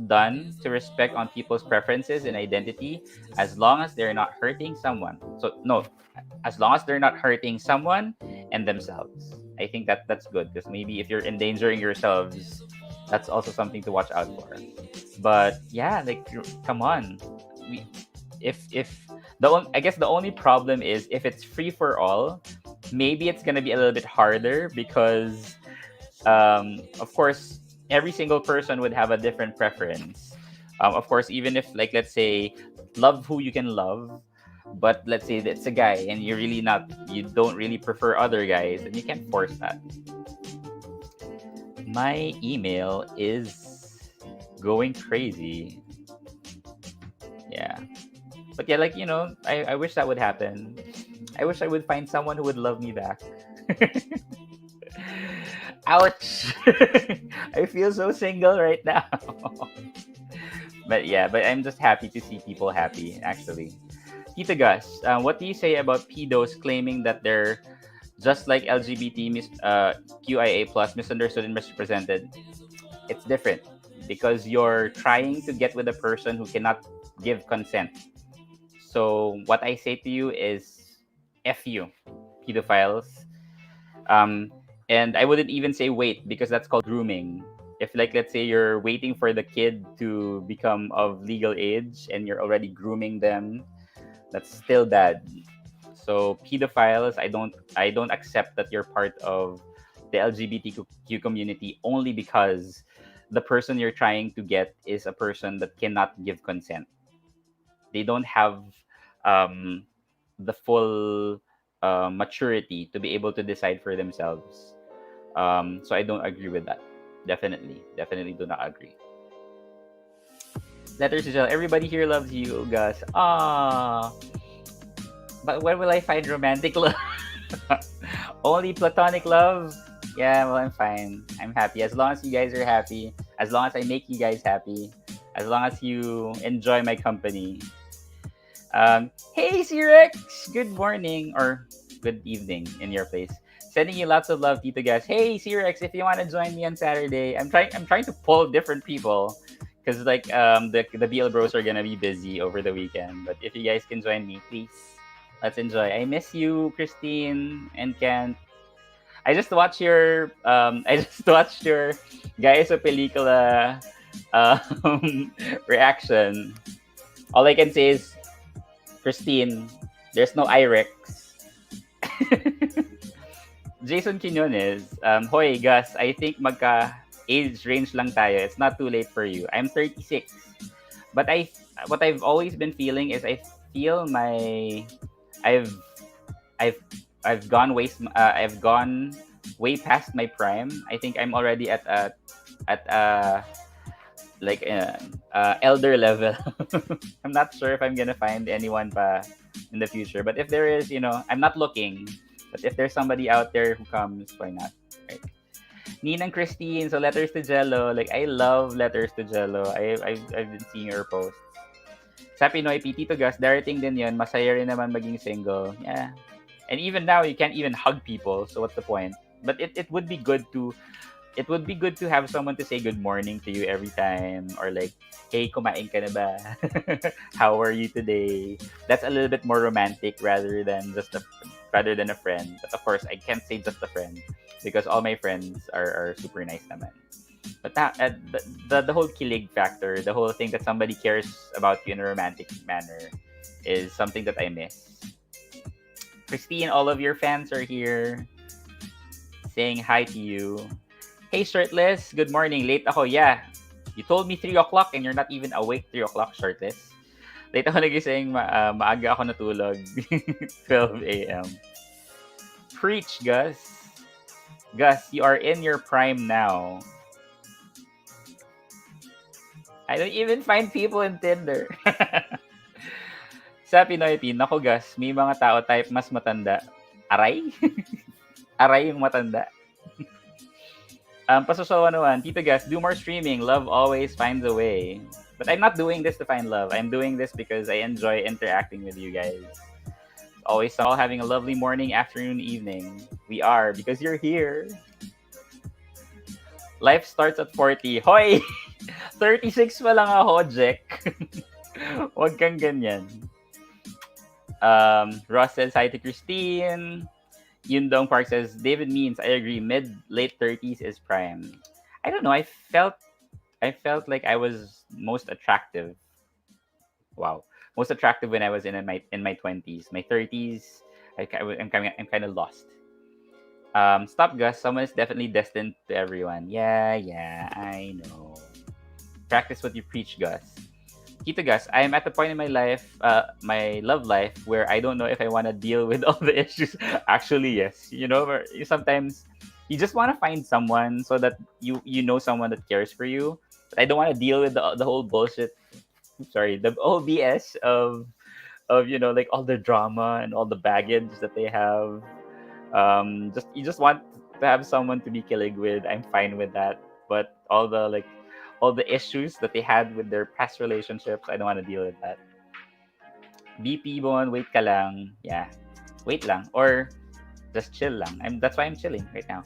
done to respect on people's preferences and identity, as long as they're not hurting someone. So no, as long as they're not hurting someone and themselves. I think that's good because maybe if you're endangering yourselves, that's also something to watch out for. But yeah, like come on, we if I guess the only problem is if it's free for all, maybe it's gonna be a little bit harder because of course every single person would have a different preference. Of course, even if like let's say love who you can love, but let's say that's a guy and you don't really prefer other guys, and you can't force that. My email is going crazy. Yeah. But yeah, like I wish that would happen. I wish I would find someone who would love me back. Ouch! I feel so single right now. But yeah, but I'm just happy to see people happy, actually. Tita Gus, what do you say about pedos claiming that they're just like LGBT QIA plus misunderstood and misrepresented? It's different because you're trying to get with a person who cannot give consent. So what I say to you is F you, pedophiles. Um, and I wouldn't even say wait because that's called grooming. If like let's say you're waiting for the kid to become of legal age and you're already grooming them, that's still bad. So pedophiles, I don't accept that you're part of the LGBTQ community only because the person you're trying to get is a person that cannot give consent. They don't have um, the full maturity to be able to decide for themselves. So I don't agree with that. Definitely do not agree. Letters to Jill. Everybody here loves you, Gus. Ah, but when will I find romantic love? Only platonic love? Yeah, well, I'm fine. I'm happy. As long as you guys are happy, as long as I make you guys happy, as long as you enjoy my company. Hey, C-Rex! Good morning or good evening in your place. Sending you lots of love, Tito Gas. Hey, C-Rex, if you want to join me on Saturday, I'm trying to pull different people because like the BL Bros are gonna be busy over the weekend. But if you guys can join me, please, let's enjoy. I miss you, Christine and Ken. I just watched your Gaya sa Pelikula reaction. All I can say is Christine, there's no IREX. Jason Quinones, Hoy, Gus, I think magka-age range lang tayo. It's not too late for you. I'm 36. But what I've always been feeling is I feel I've I've I've gone way past my prime. I think I'm already at like elder level. I'm not sure if I'm gonna find anyone pa in the future, but if there is, I'm not looking. But if there's somebody out there who comes, why not? Right? Ninang Christine, so Letters to Jello. Like I love Letters to Jello. I've been seeing your posts. Sa Pinoy, Tito Gus, darating din yun. Masaya rin naman maging single. Yeah. And even now, you can't even hug people. So what's the point? But it would be good to have someone to say good morning to you every time, or like, hey, kumain ka na ba? How are you today? That's a little bit more romantic rather than a friend. But of course, I can't say just a friend because all my friends are super nice naman. But the whole kilig factor, the whole thing that somebody cares about you in a romantic manner, is something that I miss. Christine, all of your fans are here saying hi to you. Hey, shirtless. Good morning. Late ako. Yeah. You told me 3 o'clock and you're not even awake 3 o'clock, shirtless. Late ako nagising. Maaga ako natulog. 12 a.m. Preach, Gus. Gus, you are in your prime now. I don't even find people in Tinder. Sa Pinoy Pin, naku Gus, may mga tao type mas matanda. Aray? Aray yung matanda. Pasosol 101, Tito Gus, do more streaming. Love always finds a way. But I'm not doing this to find love. I'm doing this because I enjoy interacting with you guys. Always all having a lovely morning, afternoon, evening. We are, because you're here. Life starts at 40. Hoy! 36 pa lang ako, Jack. Huwag kang ganyan. Ross says hi to Christine. Yundong Park says, David means, I agree, late 30s is prime. I don't know, I felt like I was most attractive. Wow. Most attractive when I was in my 20s. My 30s, I'm kind of lost. Stop, Gus. Someone is definitely destined to everyone. Yeah, I know. Practice what you preach, Gus. Tito Gus, I am at the point in my life, my love life, where I don't know if I want to deal with all the issues. Actually, yes. You know, sometimes you just want to find someone so that you know someone that cares for you. But I don't want to deal with the whole bullshit. Sorry, the whole BS of like all the drama and all the baggage that they have. You just want to have someone to be kilig with. I'm fine with that. But all the issues that they had with their past relationships, I don't want to deal with that. BP Bon, wait ka lang. Yeah, wait lang. Or just chill lang. That's why I'm chilling right now.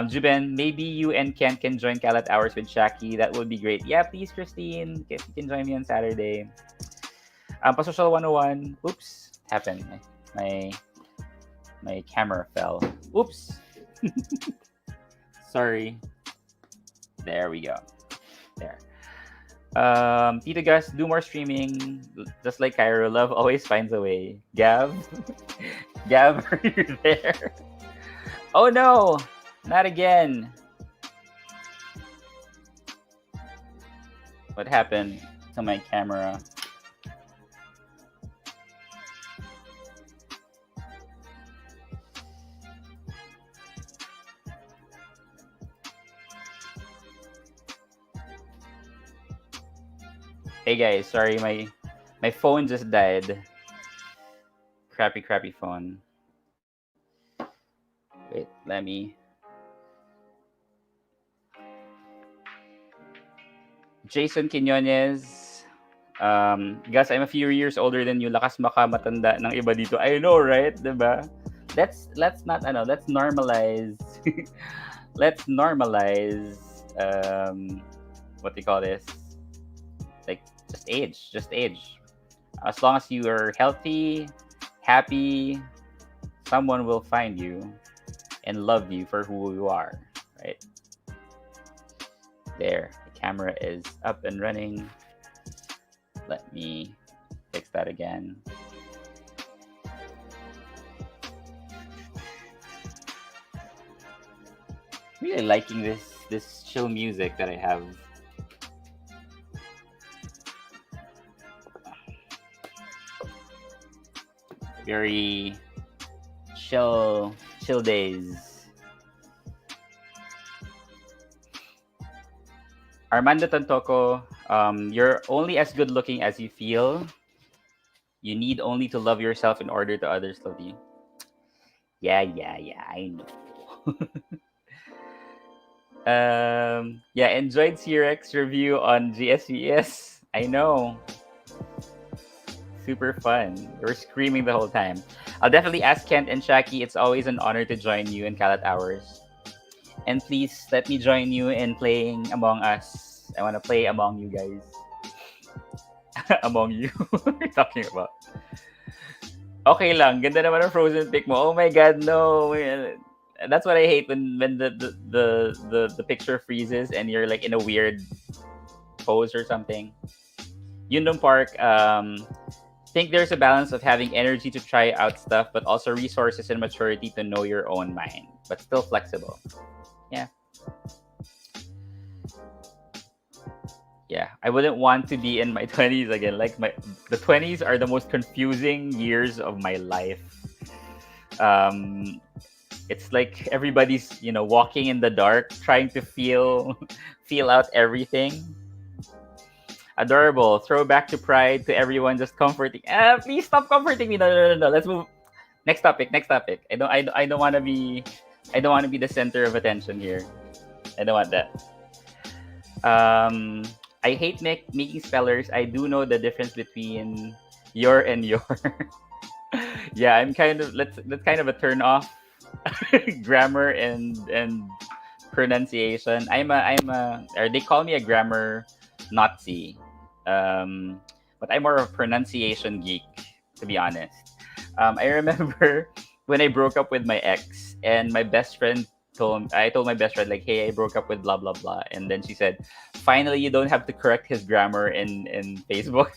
Juben, maybe you and Ken can join Kalat Hours with Shaki. That would be great. Yeah, please, Christine. If you can join me on Saturday. Pasocial 101. Oops. Happened. My camera fell. Oops. Sorry. There we go. There. Tito Gus, do more streaming. Just like Cairo, love always finds a way. Gav? Gav, are you there? Oh no! Not again. What happened to my camera? Hey guys, sorry, my phone just died. Crappy phone. Wait, let me. Jason Quinones. Gus, I'm a few years older than you. Lakas matanda ng iba dito. I know, right? Diba? Let's not let's normalize. Let's normalize what do you call this? Like just age. As long as you are healthy, happy, someone will find you and love you for who you are, right? There, the camera is up and running. Let me fix that again. Really liking this chill music that I have. Very chill days. Armando Tantoco, you're only as good looking as you feel. You need only to love yourself in order to others love you. Yeah, I know. Yeah, enjoyed CRX review on GSVS. I know. Super fun. We're screaming the whole time. I'll definitely ask Kent and Shaki. It's always an honor to join you in Kalat Hours. And please let me join you in playing Among Us. I want to play among you guys. Among you. What are you talking about? Okay lang. Ganda naman ang Frozen pick mo. Oh my God, no. That's what I hate when the picture freezes and you're like in a weird pose or something. Yundong Park, think there's a balance of having energy to try out stuff, but also resources and maturity to know your own mind, but still flexible. Yeah. Yeah, I wouldn't want to be in my 20s again. Like the 20s are the most confusing years of my life. Um, it's like everybody's walking in the dark, trying to feel out everything. Adorable. Throwback to pride to everyone. Just comforting. Please stop comforting me. No, no, no, no. Let's move. Next topic. Next topic. I don't want to be. I don't want to be the center of attention here. I don't want that. I hate making spellers. I do know the difference between your and your. Yeah, I'm kind of that's kind of a turn off. Grammar and pronunciation. Or they call me a grammar Nazi. But I'm more of a pronunciation geek, to be honest. I remember when I broke up with my ex, and my best friend I told my best friend, like, hey, I broke up with blah blah blah, and then she said, finally, you don't have to correct his grammar in Facebook.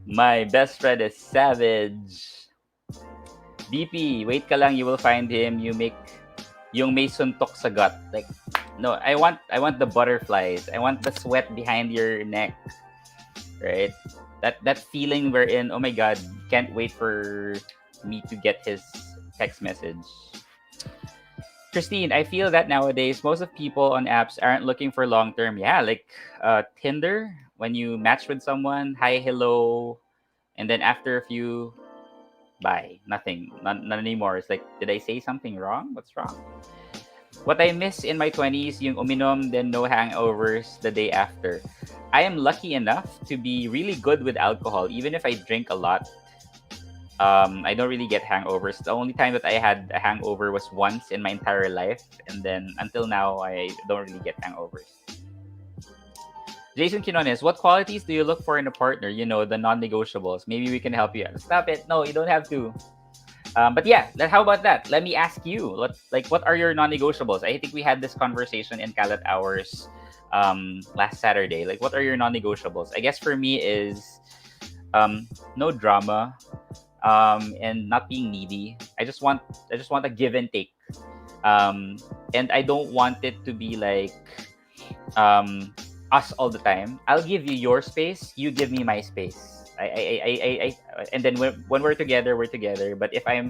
My best friend is savage. BP, wait ka lang, you will find him. You make yung may suntok sa gut. Like, no, I want the butterflies. I want the sweat behind your neck. Right? That feeling we're in, oh my God, can't wait for me to get his text message. Christine, I feel that nowadays most of people on apps aren't looking for long term. Yeah, like Tinder, when you match with someone, hi, hello, and then after a few, bye, nothing, none anymore. It's like, did I say something wrong? What's wrong? What I miss in my 20s, yung uminom, then no hangovers the day after. I am lucky enough to be really good with alcohol, even if I drink a lot. I don't really get hangovers. The only time that I had a hangover was once in my entire life, and then until now, I don't really get hangovers. Jason Quinones, what qualities do you look for in a partner? You know, the non-negotiables. Maybe we can help you. Stop it. No, you don't have to. But yeah, how about that? Let me ask you. What are your non-negotiables? I think we had this conversation in Kalat Hours last Saturday. Like, what are your non-negotiables? I guess for me is no drama. And not being needy. I just want a give and take. And I don't want it to be like us all the time. I'll give you your space, you give me my space. I and then when we're together, we're together. But if I'm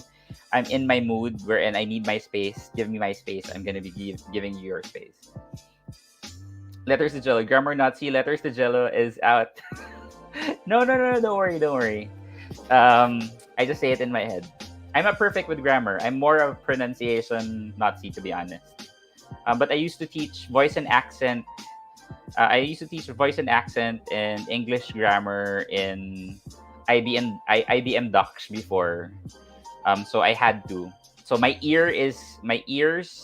in my mood wherein I need my space, give me my space. I'm gonna be giving you your space. Letters to Jello, grammar Nazi. Letters to Jello is out. No, don't worry. I just say it in my head. I'm not perfect with grammar. I'm more of a pronunciation Nazi, to be honest. But I used to teach voice and accent. I used to teach voice and accent and English grammar in IBM Docs before. So I had to. So my ears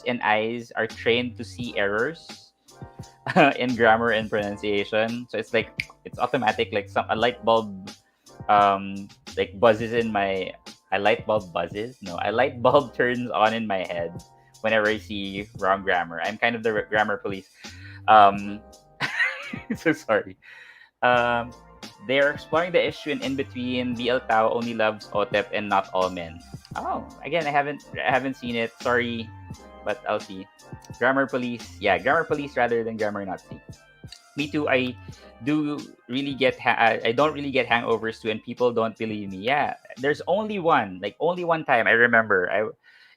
and eyes are trained to see errors in grammar and pronunciation. So it's automatic. Like a light bulb like buzzes in my a light bulb buzzes no a light bulb turns on in my head whenever I see wrong grammar. I'm kind of the grammar police. So sorry. They're exploring the issue in between. BL Tao only loves Otep and not all men. Oh, again, I haven't seen it, sorry, but I'll see. Grammar police, yeah, grammar police rather than grammar Nazi. Me too. I don't really get hangovers too, and people don't believe me. Yeah, there's only one time I remember.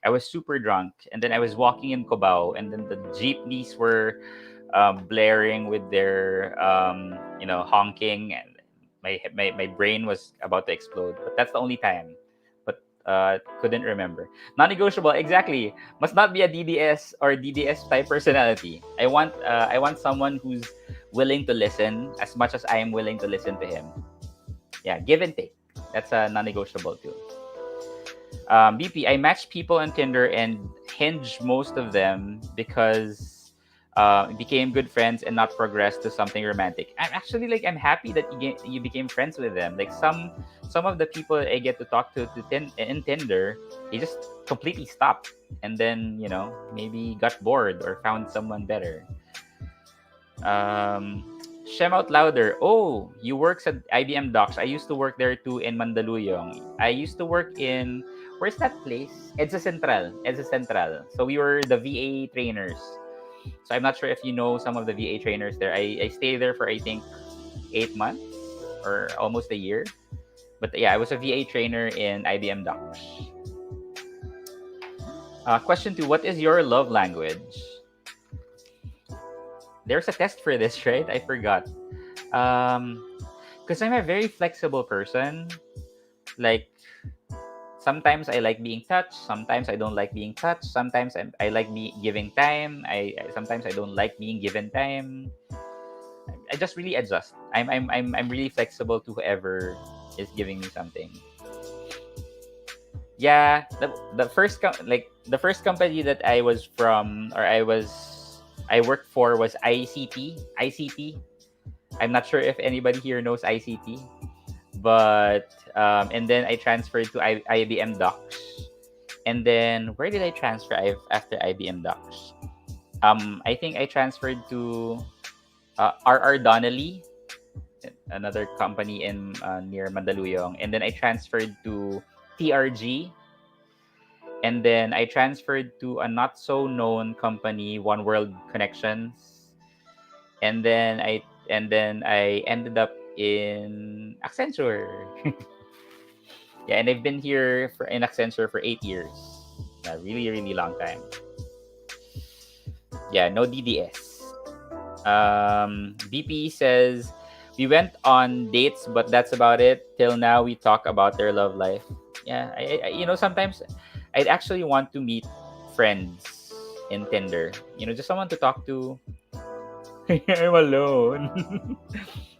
I was super drunk, and then I was walking in Cubao, and then the jeepneys were blaring with their honking, and my brain was about to explode. But that's the only time. But couldn't remember. Non-negotiable, exactly. Must not be a DDS or DDS type personality. I want someone who's willing to listen as much as I am willing to listen to him. Yeah, give and take. That's a non-negotiable too. BP, I matched people on Tinder and Hinge most of them because became good friends and not progressed to something romantic. I'm actually like I'm happy that you became friends with them. Like some of the people I get to talk to in Tinder, they just completely stopped and then maybe got bored or found someone better. Um, Shem out louder. Oh, you works at IBM Docks. I used to work there too in Mandaluyong. I used to work in where's that place? Edsa Central. Edsa Central. So we were the VA trainers. So I'm not sure if you know some of the VA trainers there. I stayed there for I think 8 months or almost a year. But yeah, I was a VA trainer in IBM Docks. Question 2. What is your love language? There's a test for this, right? I forgot. Because I'm a very flexible person. Like, sometimes I like being touched. Sometimes I don't like being touched. Sometimes I like giving time. Sometimes I don't like being given time. I just really adjust. I'm really flexible to whoever is giving me something. Yeah, the first company that I was from or I worked for was ICT. ICT. I'm not sure if anybody here knows ICT, but and then I transferred to IBM Docs, and then where did I transfer after IBM Docs? I think I transferred to RR Donnelly, another company in near Mandaluyong, and then I transferred to TRG, and then I transferred to a not so known company, One World Connections, and then I ended up in Accenture. Yeah, and I've been here in Accenture for 8 years. A really really long time. Yeah, no DDS. BP says we went on dates, but that's about it. Till now, we talk about their love life. Yeah, sometimes I'd actually want to meet friends in Tinder. Just someone to talk to. I'm alone.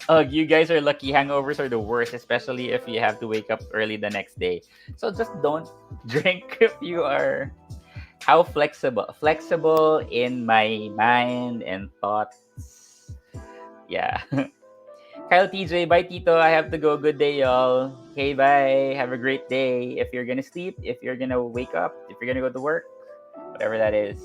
Ugh, you guys are lucky. Hangovers are the worst, especially if you have to wake up early the next day. So just don't drink if you are how flexible in my mind and thoughts. Yeah. Kyle TJ, bye Tito. I have to go. Good day, y'all. Okay, bye. Have a great day. If you're gonna sleep, if you're gonna wake up, if you're gonna go to work, whatever that is.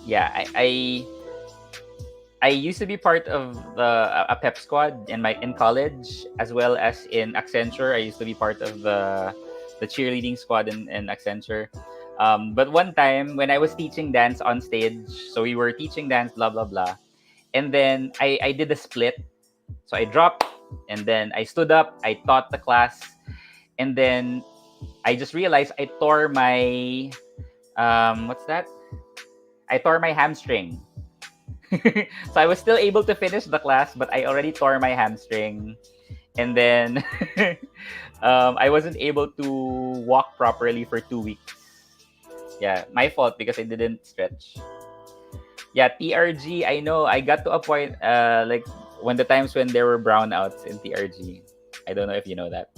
Yeah, I used to be part of a pep squad in college as well as in Accenture. I used to be part of the cheerleading squad in Accenture. But one time when I was teaching dance on stage, so we were teaching dance, blah blah blah, and then I did a split. So I dropped, and then I stood up. I taught the class, and then I just realized I tore my what's that? I tore my hamstring. So I was still able to finish the class, but I already tore my hamstring, and then I wasn't able to walk properly for 2 weeks. Yeah, my fault because I didn't stretch. Yeah, TRG. I know. I got to a point like when the times when there were brownouts in TRG. I don't know if you know that.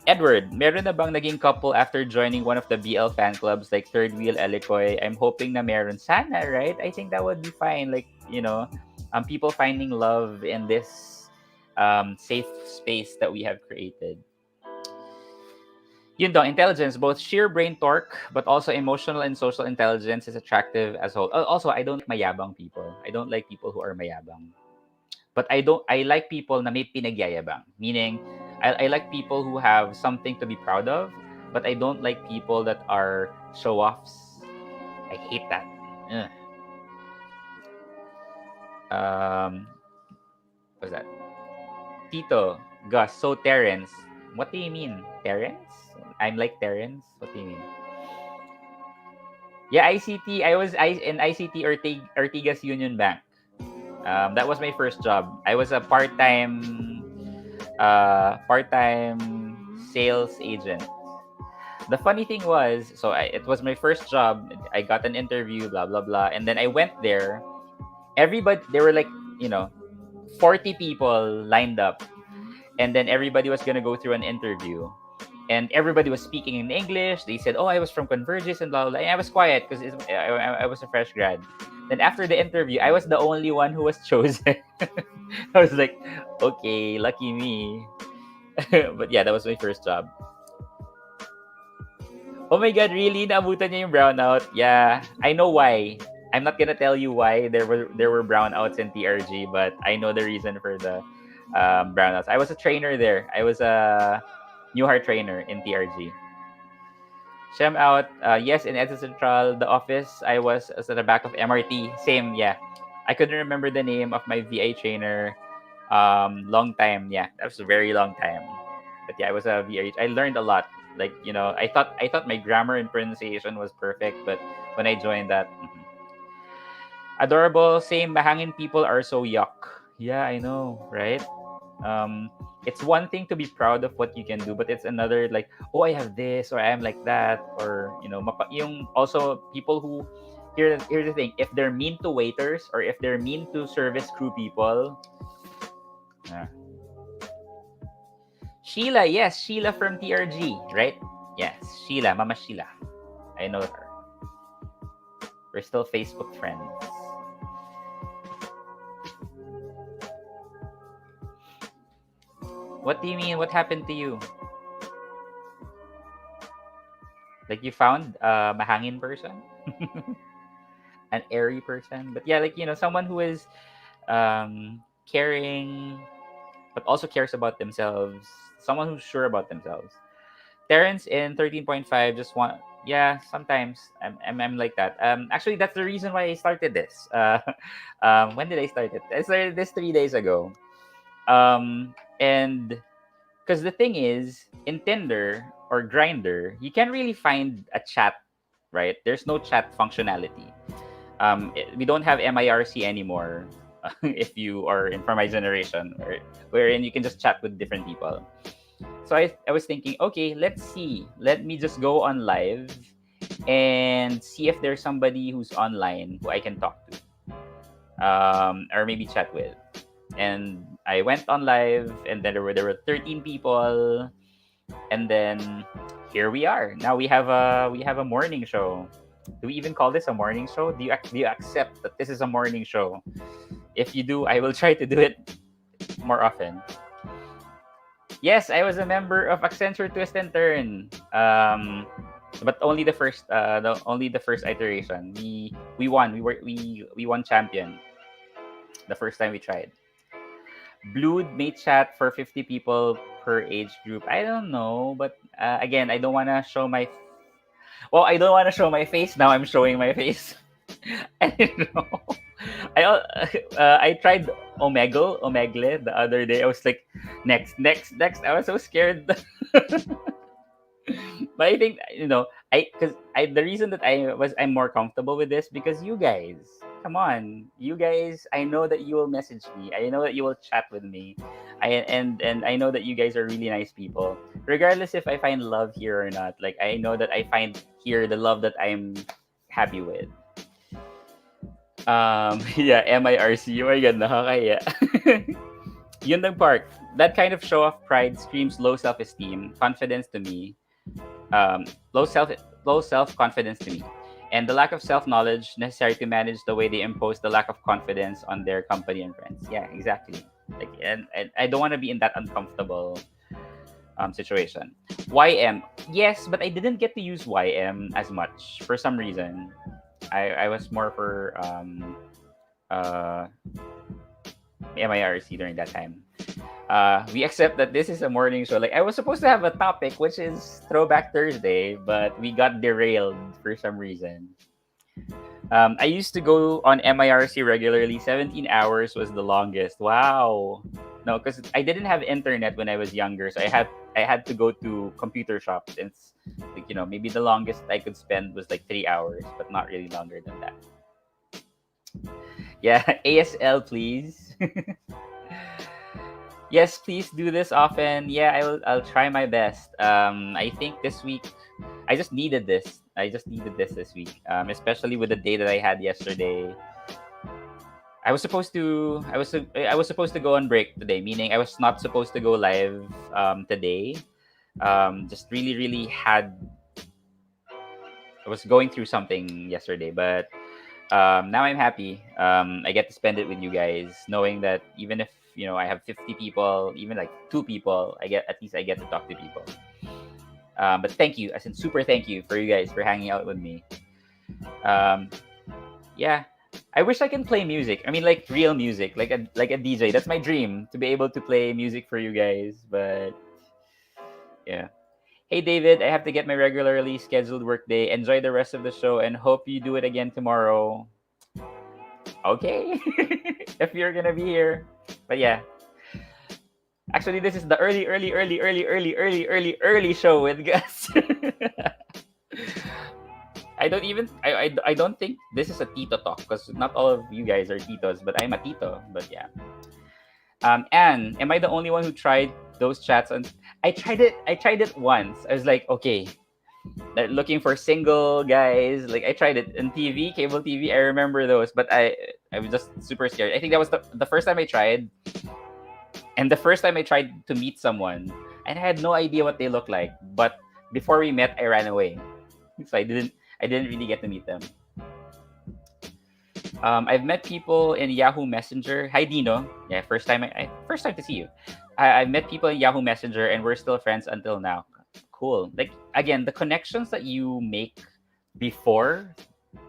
Edward, meron na bang naging couple after joining one of the BL fan clubs like Third Wheel, Elicoy? I'm hoping na meron. Sana, right? I think that would be fine. Like, people finding love in this safe space that we have created. Yun daw, intelligence, both sheer brain torque, but also emotional and social intelligence is attractive as whole. Also, I don't like mayabang people. I don't like people who are mayabang. But I like people na may pinagyayabang. Meaning, I like people who have something to be proud of, but I don't like people that are show-offs. I hate that. Ugh. What's that? Tito, Gus, so Terrence. What do you mean? Terrence? I'm like Terrence? What do you mean? Yeah, ICT. I was in ICT Ortigas Union Bank. That was my first job. I was a part-time sales agent. The funny thing was, so it was my first job. I got an interview, blah blah blah, and then I went there. Everybody, there were like 40 people lined up, and then everybody was gonna go through an interview, and everybody was speaking in English. They said, "Oh, I was from Convergys," and blah blah, blah. And I was quiet because I was a fresh grad. Then after the interview, I was the only one who was chosen. I was like, okay, lucky me. But yeah, that was my first job. Oh my god, really? Naabutan niya yung brownout? Yeah, I know why. I'm not gonna tell you why there were brownouts in TRG, but I know the reason for the brownouts. I was a trainer there. I was a new heart trainer in TRG. Shem out. Yes, in Edsa Central, the office. I was at the back of MRT. Same, yeah. I couldn't remember the name of my VA trainer. Long time, yeah. That was a very long time. But yeah, I was a VA. I learned a lot. Like I thought my grammar and pronunciation was perfect, but when I joined that, adorable. Same. Mahangin people are so yuck. Yeah, I know, right? um it's one thing to be proud of what you can do, but it's another, like, oh, I have this, or I am like that, or yung also people who, here's the thing, if they're mean to waiters or if they're mean to service crew people. uh, Sheila, yes, Sheila from TRG, right? Yes, Sheila, Mama Sheila. I know her. We're still Facebook friends. What do you mean? What happened to you? Like, you found a mahangin person? An airy person? But yeah, like, someone who is caring, but also cares about themselves. Someone who's sure about themselves. Terrence in 13.5 just want, yeah, sometimes I'm like that. Actually, that's the reason why I started this. When did I start it? I started this 3 days ago. And because the thing is, in Tinder or Grinder, you can't really find a chat, right? There's no chat functionality. We don't have MIRC anymore. If you are in from my generation, wherein you can just chat with different people. So I was thinking, okay, let's see. Let me just go on live and see if there's somebody who's online who I can talk to, or maybe chat with. And I went on live, and then there were 13 people, and then here we are. Now we have a morning show. Do we even call this a morning show? Do you accept that this is a morning show? If you do, I will try to do it more often. Yes, I was a member of Accenture Twist and Turn. But only the first iteration. We won. We won champion the first time we tried. Blued made chat for 50 people per age group. I don't know, but again, I don't want to show my. Well, I don't want to show my face. Now I'm showing my face. I don't know. I tried Omegle the other day. I was like, next, next, next. I was so scared. But I think, because the reason that I'm more comfortable with this, because you guys, come on, you guys, I know that you will message me. I know that you will chat with me. And I know that you guys are really nice people. Regardless if I find love here or not, like, I know that I find here the love that I'm happy with. Yeah, MIRC. Oh my god, nakakaya. Yun ng park. That kind of show of pride screams low self-esteem, confidence to me. Um, low self low self-confidence to me. And the lack of self-knowledge necessary to manage the way they impose the lack of confidence on their company and friends. Yeah, exactly. Like, and I don't want to be in that uncomfortable situation. YM. Yes, but I didn't get to use YM as much for some reason. I was more for uh, MIRC during that time. We accept that this is a morning show. Like, I was supposed to have a topic, which is Throwback Thursday, but we got derailed for some reason. I used to go on MIRC regularly. 17 hours was the longest. Wow. No, because I didn't have internet when I was younger, so I had to go to computer shops. And it's like, maybe the longest I could spend was like 3 hours, but not really longer than that. Yeah, ASL, please. Yes, please do this often. Yeah, I'll try my best. I think this week I just needed this. I just needed this week, especially with the day that I had yesterday. I was supposed to go on break today, meaning I was not supposed to go live today. Just really had I was going through something yesterday, but now I'm happy. I get to spend it with you guys, knowing that even if I have 50 people, even like two people, I get to talk to people. But thank you, as in super thank you for you guys for hanging out with me. Um, yeah, I wish I can play music. I mean, like real music, like a DJ. That's my dream to be able to play music for you guys. But yeah. Hey David, I have to get my regularly scheduled workday. Enjoy the rest of the show and hope you do it again tomorrow. Okay, if you're gonna be here. But yeah, actually, this is the early show with Gus. I don't think this is a Tito talk because not all of you guys are Titos, but I'm a Tito. But yeah. Anne, am I the only one who tried those chats on? I tried it once. I was like, okay, they're looking for single guys. Like I tried it on TV, cable TV. I remember those, but I was just super scared. I think that was the first time I tried, and the first time I tried to meet someone, and I had no idea what they look like. But before we met, I ran away, so I didn't really get to meet them. I've met people in Yahoo Messenger. Hi Dino. Yeah, first time to see you. I've met people in Yahoo Messenger, and we're still friends until now. Cool. Like again, the connections that you make before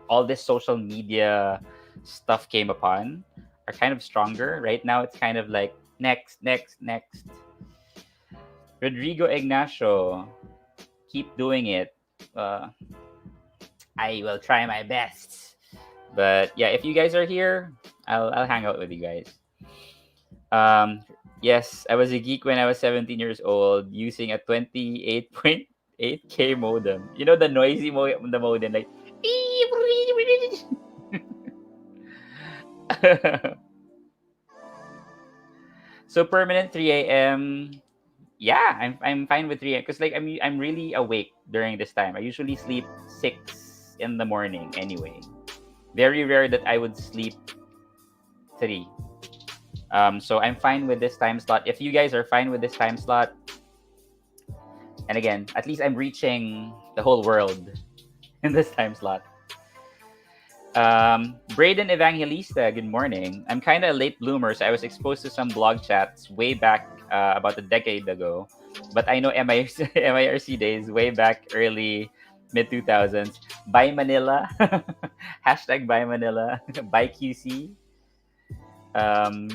all this social media stuff came upon are kind of stronger. Right now, it's kind of like next. Rodrigo Ignacio, keep doing it. Uh, I will try my best. But yeah, if you guys are here, I'll hang out with you guys. Yes, I was a geek when I was 17 years old using a 28.8K modem. You know the noisy the modem like so permanent 3 a.m. Yeah, I'm fine with 3 a.m. because like I'm really awake during this time. I usually sleep 6 in the morning anyway. Very rare that I would sleep 3. So I'm fine with this time slot. If you guys are fine with this time slot, and again, at least I'm reaching the whole world in this time slot. Braden Evangelista, good morning. I'm kind of a late bloomer, so I was exposed to some blog chats way back about a decade ago. But I know MIRC days way back early mid 2000s. Bye Manila. Hashtag Bye Manila. Bye QC.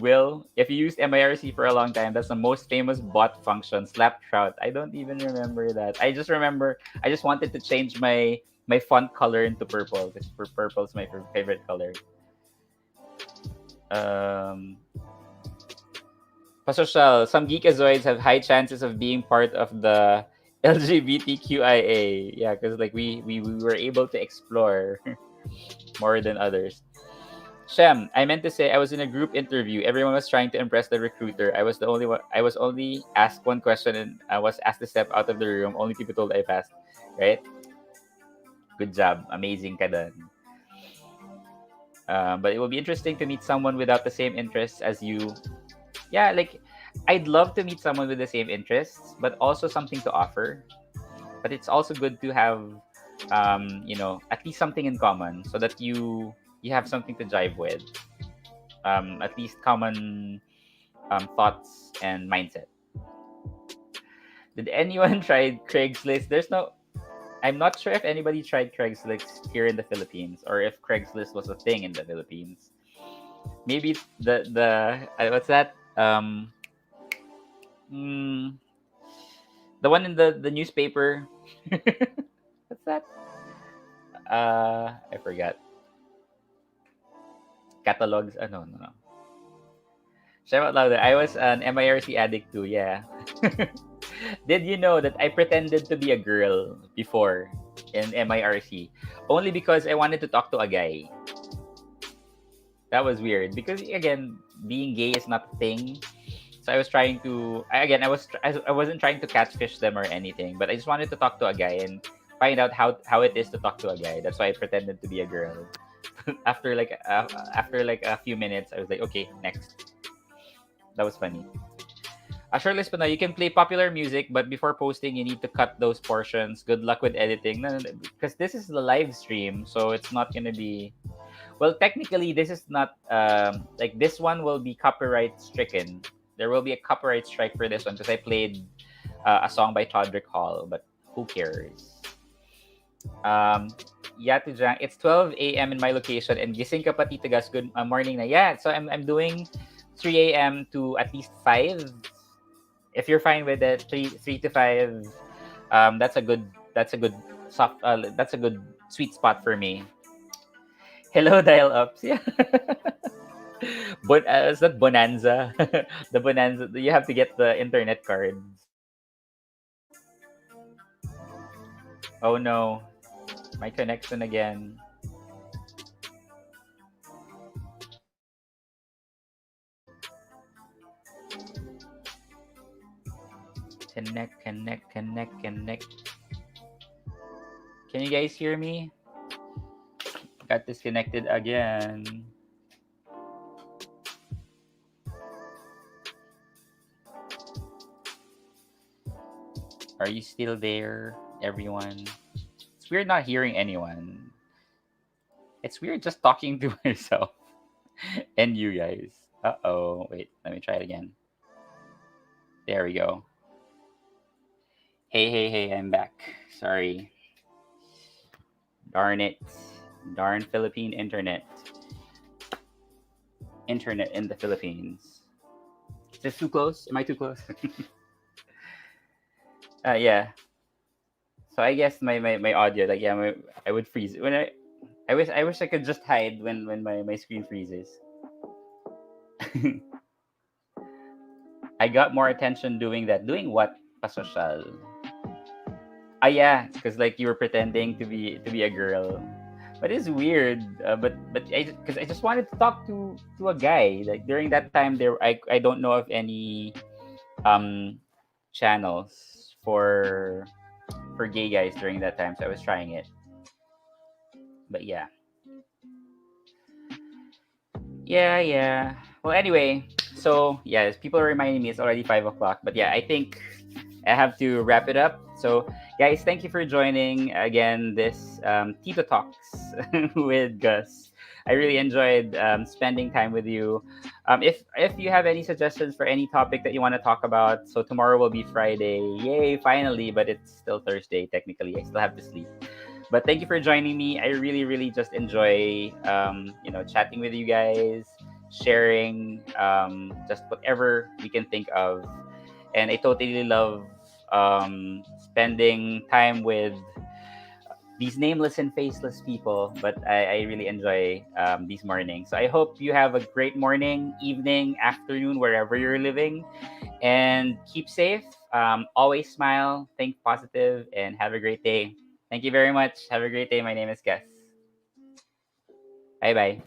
Will, if you used MIRC for a long time, that's the most famous bot function, slap trout. I don't even remember that. I just remember I just wanted to change my font color into purple because purple is my favorite color. Pasocial, some geekazoids have high chances of being part of the LGBTQIA. Yeah, because like we were able to explore more than others. Shem, I meant to say I was in a group interview. Everyone was trying to impress the recruiter. I was the only one. I was only asked one question, and I was asked to step out of the room. Only people told I passed. Right? Good job. Amazing ka dun. But it will be interesting to meet someone without the same interests as you. Yeah, like I'd love to meet someone with the same interests, but also something to offer. But it's also good to have, at least something in common so that you have something to jive with. At least common thoughts and mindset. Did anyone try Craigslist? I'm not sure if anybody tried Craigslist here in the Philippines or if Craigslist was a thing in the Philippines. Maybe what's that? The one in the newspaper. What's that? I forgot. Catalogs. No. Shout out louder. I was an MIRC addict too. Yeah. Did you know that I pretended to be a girl before in MIRC only because I wanted to talk to a guy? That was weird because again, being gay is not a thing. So I was trying to I wasn't trying to catfish them or anything, but I just wanted to talk to a guy and find out how it is to talk to a guy. That's why I pretended to be a girl. after like a few minutes, I was like, okay, next. That was funny. Shirtless Pinoy, you can play popular music, but before posting, you need to cut those portions. Good luck with editing. No, no, because this is the live stream, so it's not gonna be. Well, technically, this is not like this one will be copyright stricken. There will be a copyright strike for this one because I played a song by Todrick Hall, but who cares? Um, yeah, Tijang, it's 12 a.m. in my location, and gising ka pa, Tita Gus. Good morning na. Yeah, so I'm doing 3 a.m. to at least 5. If you're fine with it, three to 5, that's a good that's a good sweet spot for me. Hello, dial ups. Yeah. Is that Bonanza? The Bonanza. You have to get the internet cards. Oh no, my connection again. Connect, connect, connect, connect. Can you guys hear me? Got disconnected again. Are you still there, everyone? It's weird not hearing anyone. It's weird just talking to myself and you guys. Uh oh. Wait, let me try it again. There we go. Hey, hey, hey, I'm back. Sorry. Darn it. Darn Philippine internet. Internet in the Philippines. Is this too close? Am I too close? Yeah. So I guess my audio, like yeah, I would freeze when I wish I could just hide when my screen freezes. I got more attention doing that. Doing what? Pasosyal. Ah yeah, because like you were pretending to be a girl. But it's weird. But because I just wanted to talk to a guy. Like during that time, I don't know of any um channels for gay guys during that time, so I was trying it. But yeah, yeah. Well, anyway, so yeah, people are reminding me it's already 5 o'clock. But yeah, I think I have to wrap it up. So, guys, thank you for joining again this Tito Talks with Gus. I really enjoyed spending time with you. If you have any suggestions for any topic that you want to talk about, so tomorrow will be Friday. Yay, finally! But it's still Thursday technically. I still have to sleep. But thank you for joining me. I really, really just enjoy, chatting with you guys, sharing just whatever we can think of, and I totally love spending time with these nameless and faceless people. But I really enjoy these mornings. So I hope you have a great morning, evening, afternoon, wherever you're living, and keep safe. Always smile, think positive, and have a great day. Thank you very much. Have a great day. My name is Gus. Bye bye.